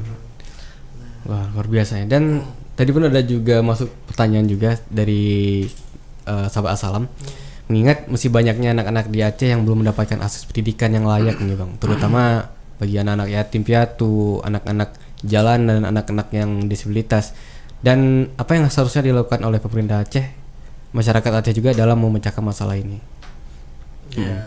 Wah, luar biasa ya. Dan tadi pun ada juga masuk pertanyaan juga dari sahabat Assalam. Mengingat masih banyaknya anak-anak di Aceh yang belum mendapatkan akses pendidikan yang layak nih Bang. Terutama bagi anak-anak yatim piatu, anak-anak jalan dan anak-anak yang disabilitas. Dan apa yang seharusnya dilakukan oleh pemerintah Aceh, masyarakat Aceh juga dalam memecahkan masalah ini? Ya,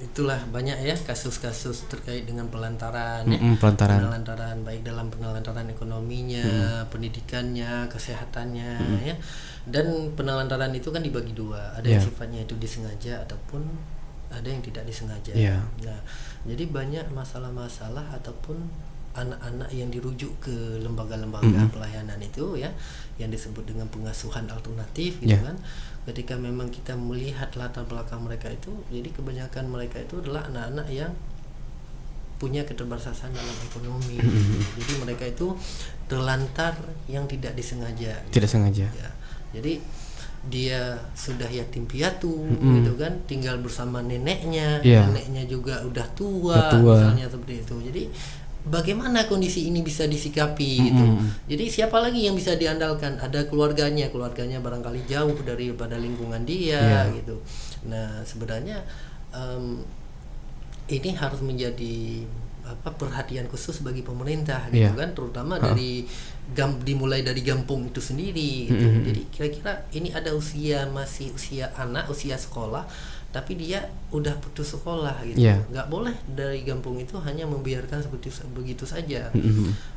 itulah banyak ya kasus-kasus terkait dengan pelantaran, penelantaran baik dalam penelantaran ekonominya, pendidikannya, kesehatannya, ya. Dan penelantaran itu kan dibagi dua, ada yang sifatnya itu disengaja ataupun ada yang tidak disengaja. Nah, jadi banyak masalah-masalah ataupun anak-anak yang dirujuk ke lembaga-lembaga pelayanan itu ya, yang disebut dengan pengasuhan alternatif gitu kan. Ketika memang kita melihat latar belakang mereka itu, jadi kebanyakan mereka itu adalah anak-anak yang punya keterbatasan dalam ekonomi. Jadi mereka itu terlantar yang tidak disengaja. Tidak sengaja. Ya. Jadi dia sudah yatim piatu gitu kan, tinggal bersama neneknya, neneknya juga udah tua. Misalnya seperti itu. Jadi bagaimana kondisi ini bisa disikapi gitu. Jadi siapa lagi yang bisa diandalkan? Ada keluarganya barangkali jauh daripada lingkungan dia gitu. Nah, sebenarnya ini harus menjadi perhatian khusus bagi pemerintah gitu kan, terutama dimulai dari Gampung itu sendiri gitu. Jadi kira-kira ini ada masih usia anak, usia sekolah, tapi dia udah putus sekolah gitu. Nggak boleh dari Gampung itu hanya membiarkan begitu saja.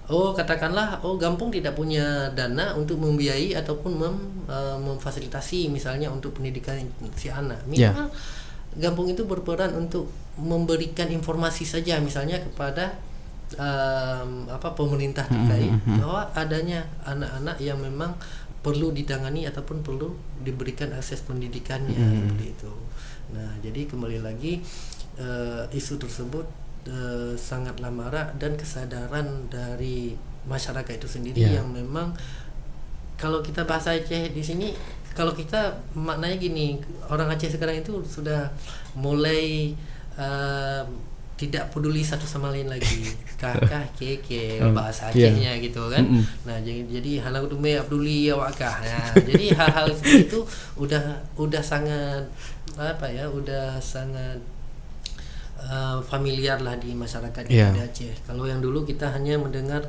Katakanlah Gampung tidak punya dana untuk membiayai ataupun memfasilitasi misalnya untuk pendidikan si anak. Minimal Gampung itu berperan untuk memberikan informasi saja misalnya kepada pemerintah terkait bahwa adanya anak-anak yang memang perlu ditangani ataupun perlu diberikan akses pendidikannya seperti itu. Nah, jadi kembali lagi isu tersebut sangatlah marak, dan kesadaran dari masyarakat itu sendiri yang memang kalau kita bahasa Aceh di sini, kalau kita maknanya gini, orang Aceh sekarang itu sudah mulai tidak peduli satu sama lain lagi, kakah keke bahasa Acehnya gitu kan. Nah, jadi halau dume abduli awakah. Nah, jadi hal-hal seperti itu udah sangat udah sangat familiar lah di masyarakat di Aceh. Kalau yang dulu kita hanya mendengar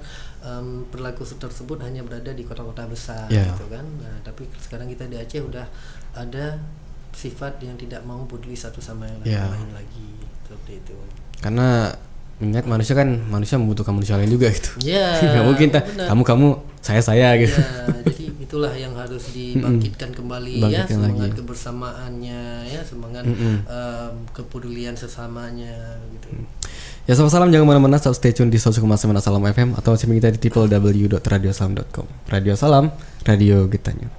perilaku tersebut hanya berada di kota-kota besar gitu kan. Nah, tapi sekarang kita di Aceh udah ada sifat yang tidak mau peduli satu sama yang lain lagi seperti itu. Karena mengingat manusia membutuhkan manusia lain juga gitu. Nggak mungkin kamu saya gitu. Jadi itulah yang harus dibangkitkan kembali semangat kebersamaannya semangat kepedulian sesamanya gitu. Ya, salam jangan mana-mana, stay tune di 101,9 Assalam FM atau cek kita di www.radioassalam.com. Radio Assalam, radio Getahnya.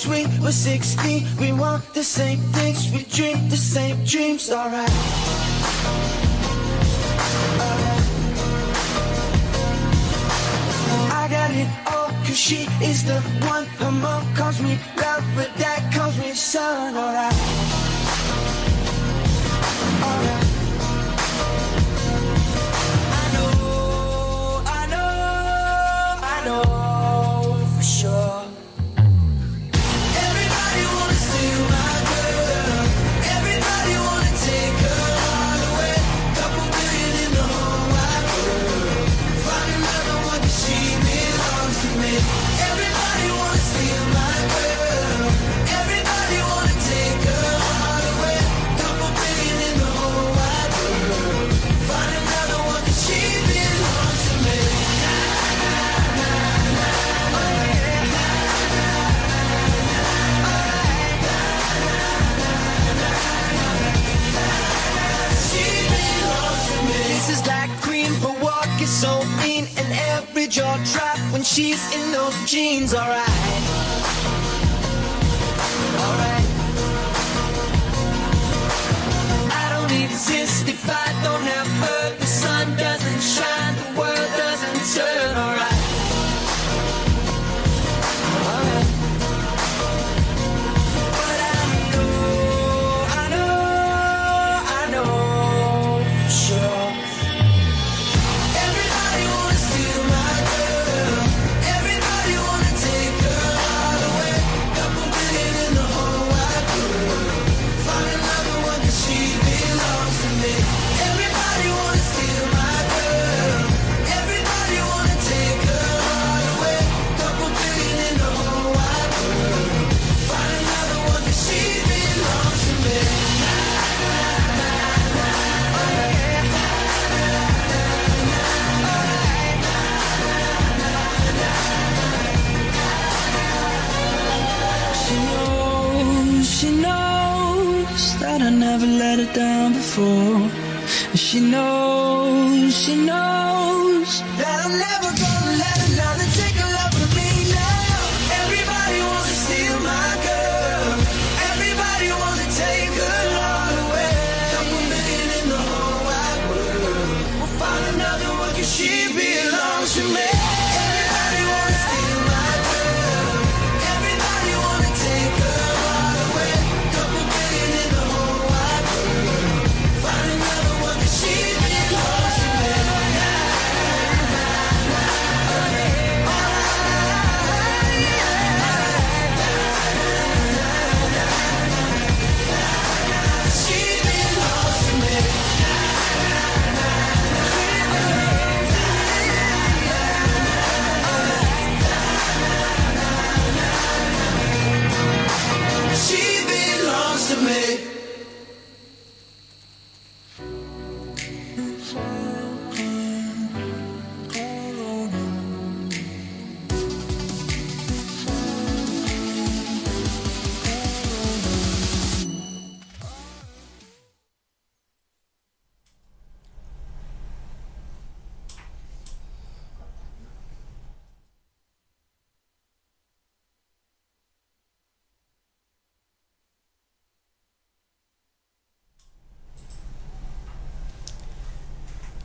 We were 16, we want the same things, we dream the same dreams, alright. I got it all, cause she is the one. Her mom calls me love, but dad calls me son, alright. Alright. I know for sure. Everybody wanna steal my girl. Everybody wanna take her. she's in those jeans, alright. Alright. I don't exist if I don't have her. The sun doesn't shine, the world doesn't turn, alright. Alright. But I know for sure. Everybody wanna steal my girl. Everybody wanna take her heart away. Couple billion in the whole wide world. Find another one 'cause she belongs to me. Everybody wanna steal my girl. Everybody wanna take her heart away. Couple billion in the whole wide world. Find another one 'cause she belongs to me. She knows that I never let her down before. She knows that I'm never gonna let another take a love from me now. Everybody wants to steal my girl. Everybody wants to take her heart away. Couple million in the whole wide world. We'll find another one 'cause she belongs to me. Everybody wants to steal my girl. Everybody wanna take her heart away. Couple billion in the whole wide world. Find another one 'cause she belongs to me. She belongs to me. She belongs to me.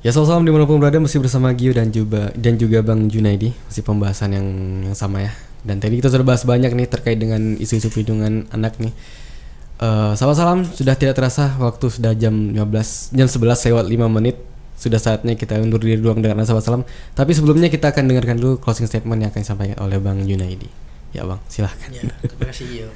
Ya, salam dimanapun berada, masih bersama Gio dan juga Bang Junaidi, masih pembahasan yang sama ya. Dan tadi kita sudah bahas banyak nih terkait dengan isu-isu perlindungan anak nih. Salam sudah tidak terasa waktu sudah jam 11 lewat 5 menit. Sudah saatnya kita undur diri doang dengan salam. Tapi sebelumnya kita akan dengarkan dulu closing statement yang akan disampaikan oleh Bang Junaidi. Ya Bang, silahkan. Ya, terima kasih Gio.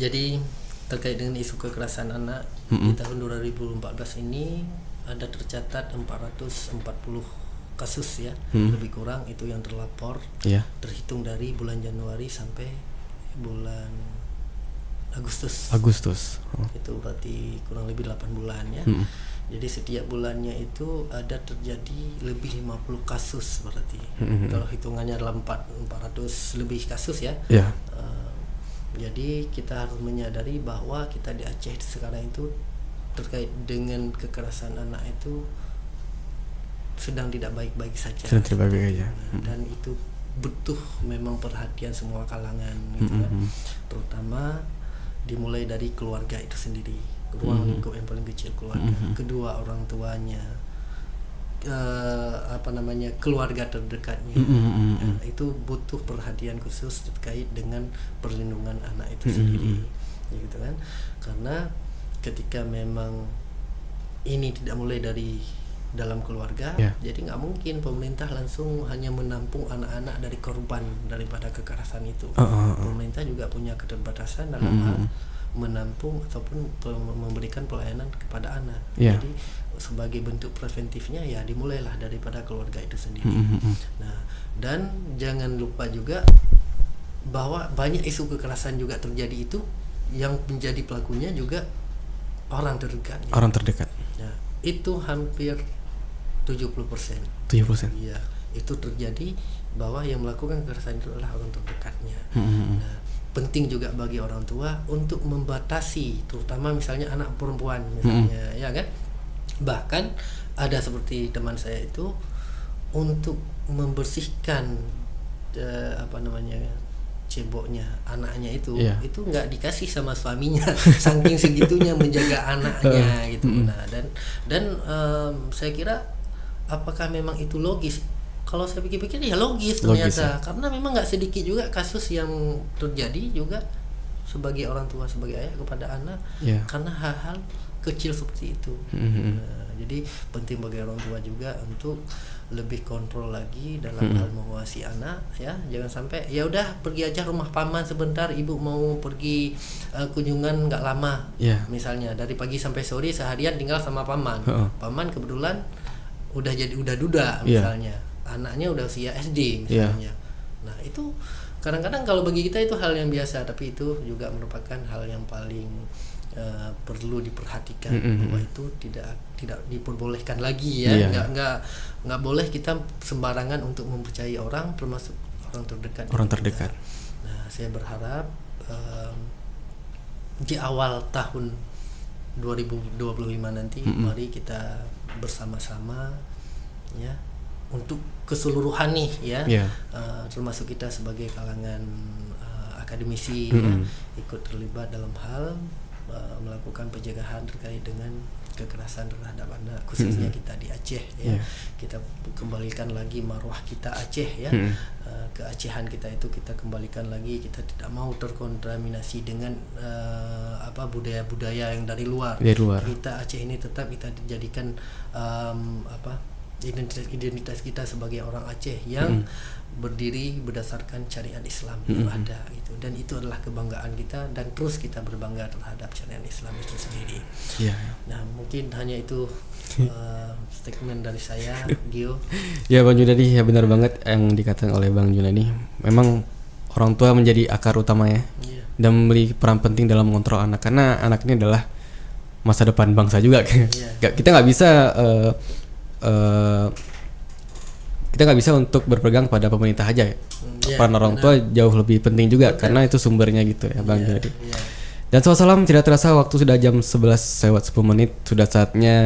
Jadi terkait dengan isu kekerasan anak di tahun 2014 ini ada tercatat 440 kasus ya, lebih kurang itu yang terlapor, terhitung dari bulan Januari sampai bulan Agustus. Itu berarti kurang lebih 8 bulan ya. Jadi setiap bulannya itu ada terjadi lebih 50 kasus berarti. Kalau hitungannya dalam 400 lebih kasus ya. Jadi kita harus menyadari bahwa kita di Aceh sekarang itu terkait dengan kekerasan anak itu sedang tidak baik-baik saja. Dan itu butuh memang perhatian semua kalangan gitu kan. Terutama dimulai dari keluarga itu sendiri, ruang lingkup yang paling kecil keluarga, kedua orang tuanya, keluarga terdekatnya. Itu butuh perhatian khusus terkait dengan perlindungan anak itu sendiri, gitu kan? Karena ketika memang ini tidak mulai dari dalam keluarga, jadi nggak mungkin pemerintah langsung hanya menampung anak-anak dari korban daripada kekerasan itu. Pemerintah juga punya keterbatasan dalam hal menampung ataupun memberikan pelayanan kepada anak. Jadi sebagai bentuk preventifnya ya dimulailah daripada keluarga itu sendiri. Nah, dan jangan lupa juga bahwa banyak isu kekerasan juga terjadi itu yang menjadi pelakunya juga orang terdekat. Ya, itu hampir 70%. Iya, itu terjadi bahwa yang melakukan kekerasan itu adalah orang terdekatnya. Nah, penting juga bagi orang tua untuk membatasi, terutama misalnya anak perempuan misalnya, ya kan? Bahkan ada seperti teman saya itu untuk membersihkan ceboknya anaknya itu nggak dikasih sama suaminya saking segitunya menjaga anaknya gitu. Nah dan saya kira apakah memang itu logis? Kalau saya pikir-pikir ya logis ternyata, karena memang nggak sedikit juga kasus yang terjadi juga sebagai orang tua, sebagai ayah kepada anak karena hal-hal kecil seperti itu. Nah, jadi penting bagi orang tua juga untuk lebih kontrol lagi dalam hal mengawasi anak, ya. Jangan sampai ya udah pergi aja rumah paman sebentar, ibu mau pergi kunjungan nggak lama, misalnya dari pagi sampai sore seharian tinggal sama paman. Paman kebetulan udah duda misalnya, anaknya udah usia SD misalnya. Nah itu kadang-kadang kalau bagi kita itu hal yang biasa, tapi itu juga merupakan hal yang paling perlu diperhatikan, bahwa itu tidak diperbolehkan lagi ya. Nggak boleh kita sembarangan untuk mempercayai orang, termasuk orang terdekat. Nah saya berharap di awal tahun 2025 nanti mari kita bersama-sama ya untuk keseluruhan nih ya, termasuk kita sebagai kalangan akademisi ya, ikut terlibat dalam hal melakukan pencegahan terkait dengan kekerasan terhadap anak, khususnya kita di Aceh ya. Kita kembalikan lagi marwah kita Aceh ya. Keacehan kita itu kita kembalikan lagi, kita tidak mau terkontaminasi dengan budaya-budaya yang dari luar. Kita Aceh ini tetap kita dijadikan identitas kita sebagai orang Aceh yang berdiri berdasarkan syariat Islam yang ada gitu, dan itu adalah kebanggaan kita, dan terus kita berbangga terhadap syariat Islam itu sendiri. Nah mungkin hanya itu statement dari saya, Gio. Ya Bang Junadi, ya benar banget yang dikatakan oleh Bang Junadi. Memang orang tua menjadi akar utama ya, dan memiliki peran penting dalam mengontrol anak, karena anak ini adalah masa depan bangsa juga. Kita nggak bisa kita nggak bisa untuk berpegang pada pemerintah aja. Peran orang tua jauh lebih penting juga, karena itu sumbernya gitu ya Bang Junadi. Dan salam tidak terasa waktu sudah jam 11:10 sudah saatnya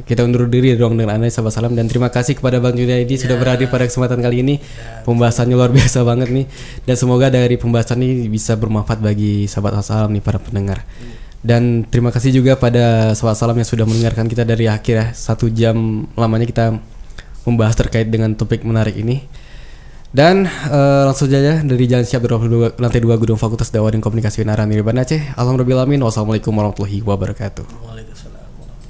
kita undur diri di ruang dengan Anda sahabat salam, dan terima kasih kepada Bang Junadi sudah berhadir pada kesempatan kali ini. Pembahasannya luar biasa banget nih, dan semoga dari pembahasan ini bisa bermanfaat bagi sahabat salam nih para pendengar. Dan terima kasih juga pada sahabat salam yang sudah mendengarkan kita dari akhir ya, 1 jam lamanya kita membahas terkait dengan topik menarik ini. Dan langsung saja dari Jalan Siap 22 lantai 2 Gedung Fakultas Dakwah dan Komunikasi UNARA Nirban Aceh. Alhamdulillah, wassalamualaikum warahmatullahi wabarakatuh. Waalaikumsalam warahmatullahi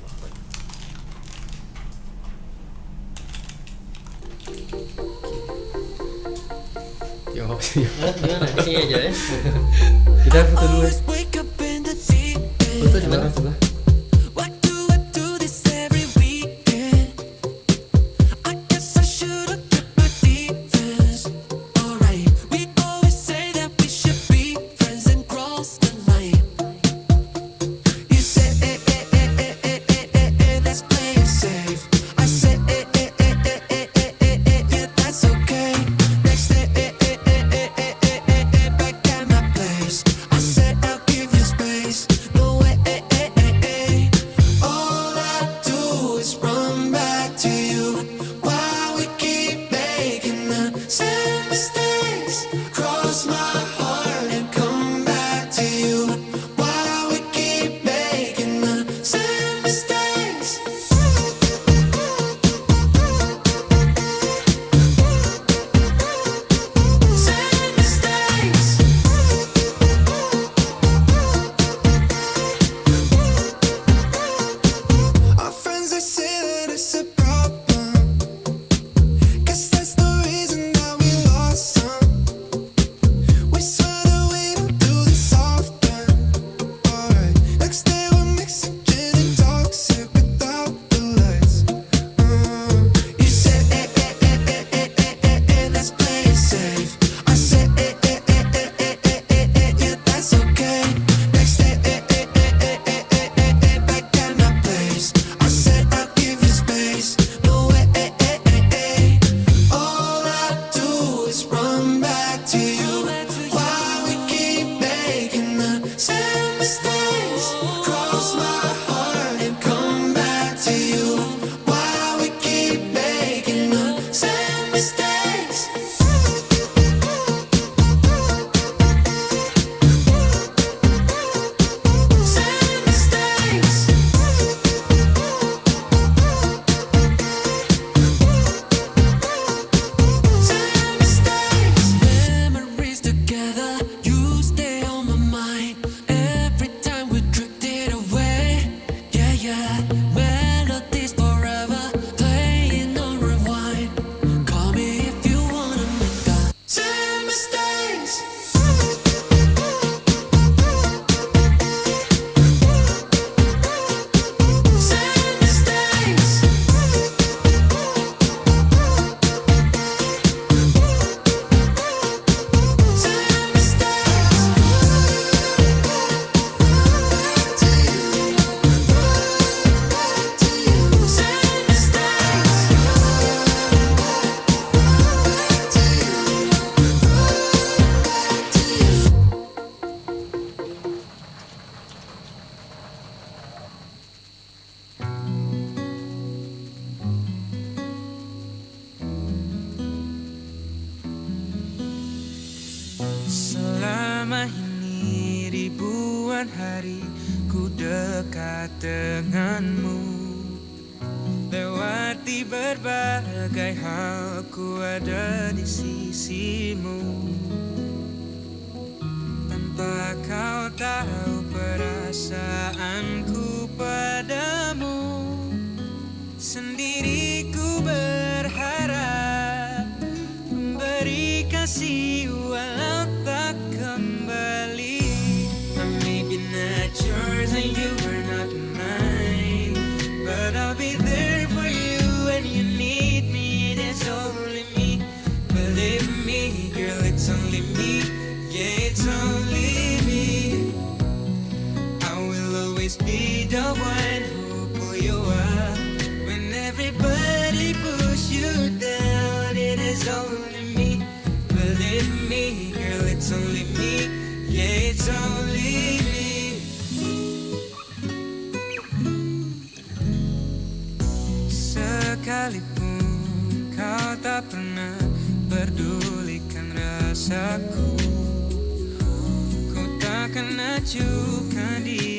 wabarakatuh. Gimana? Sini aja ya. Kita foto dulu. Foto di mana sebelah? Say ribuan hari ku dekat denganmu. Lewati berbagai hal ku ada di sisimu. Tanpa kau tahu perasaanku padamu. Sendiri ku berharap memberi kasih walau tak kembali. I may be not yours and you are not mine, but I'll be there for you when you need me. It's only me, believe me, girl, it's only me. Yeah, it's only me. I will always be the one who pull you up when everybody push you down. It is only me, believe me, girl, it's only me. Yeah, it's only me. Sekalipun kau tak pernah pedulikan rasaku, ku takkan acuhkan diri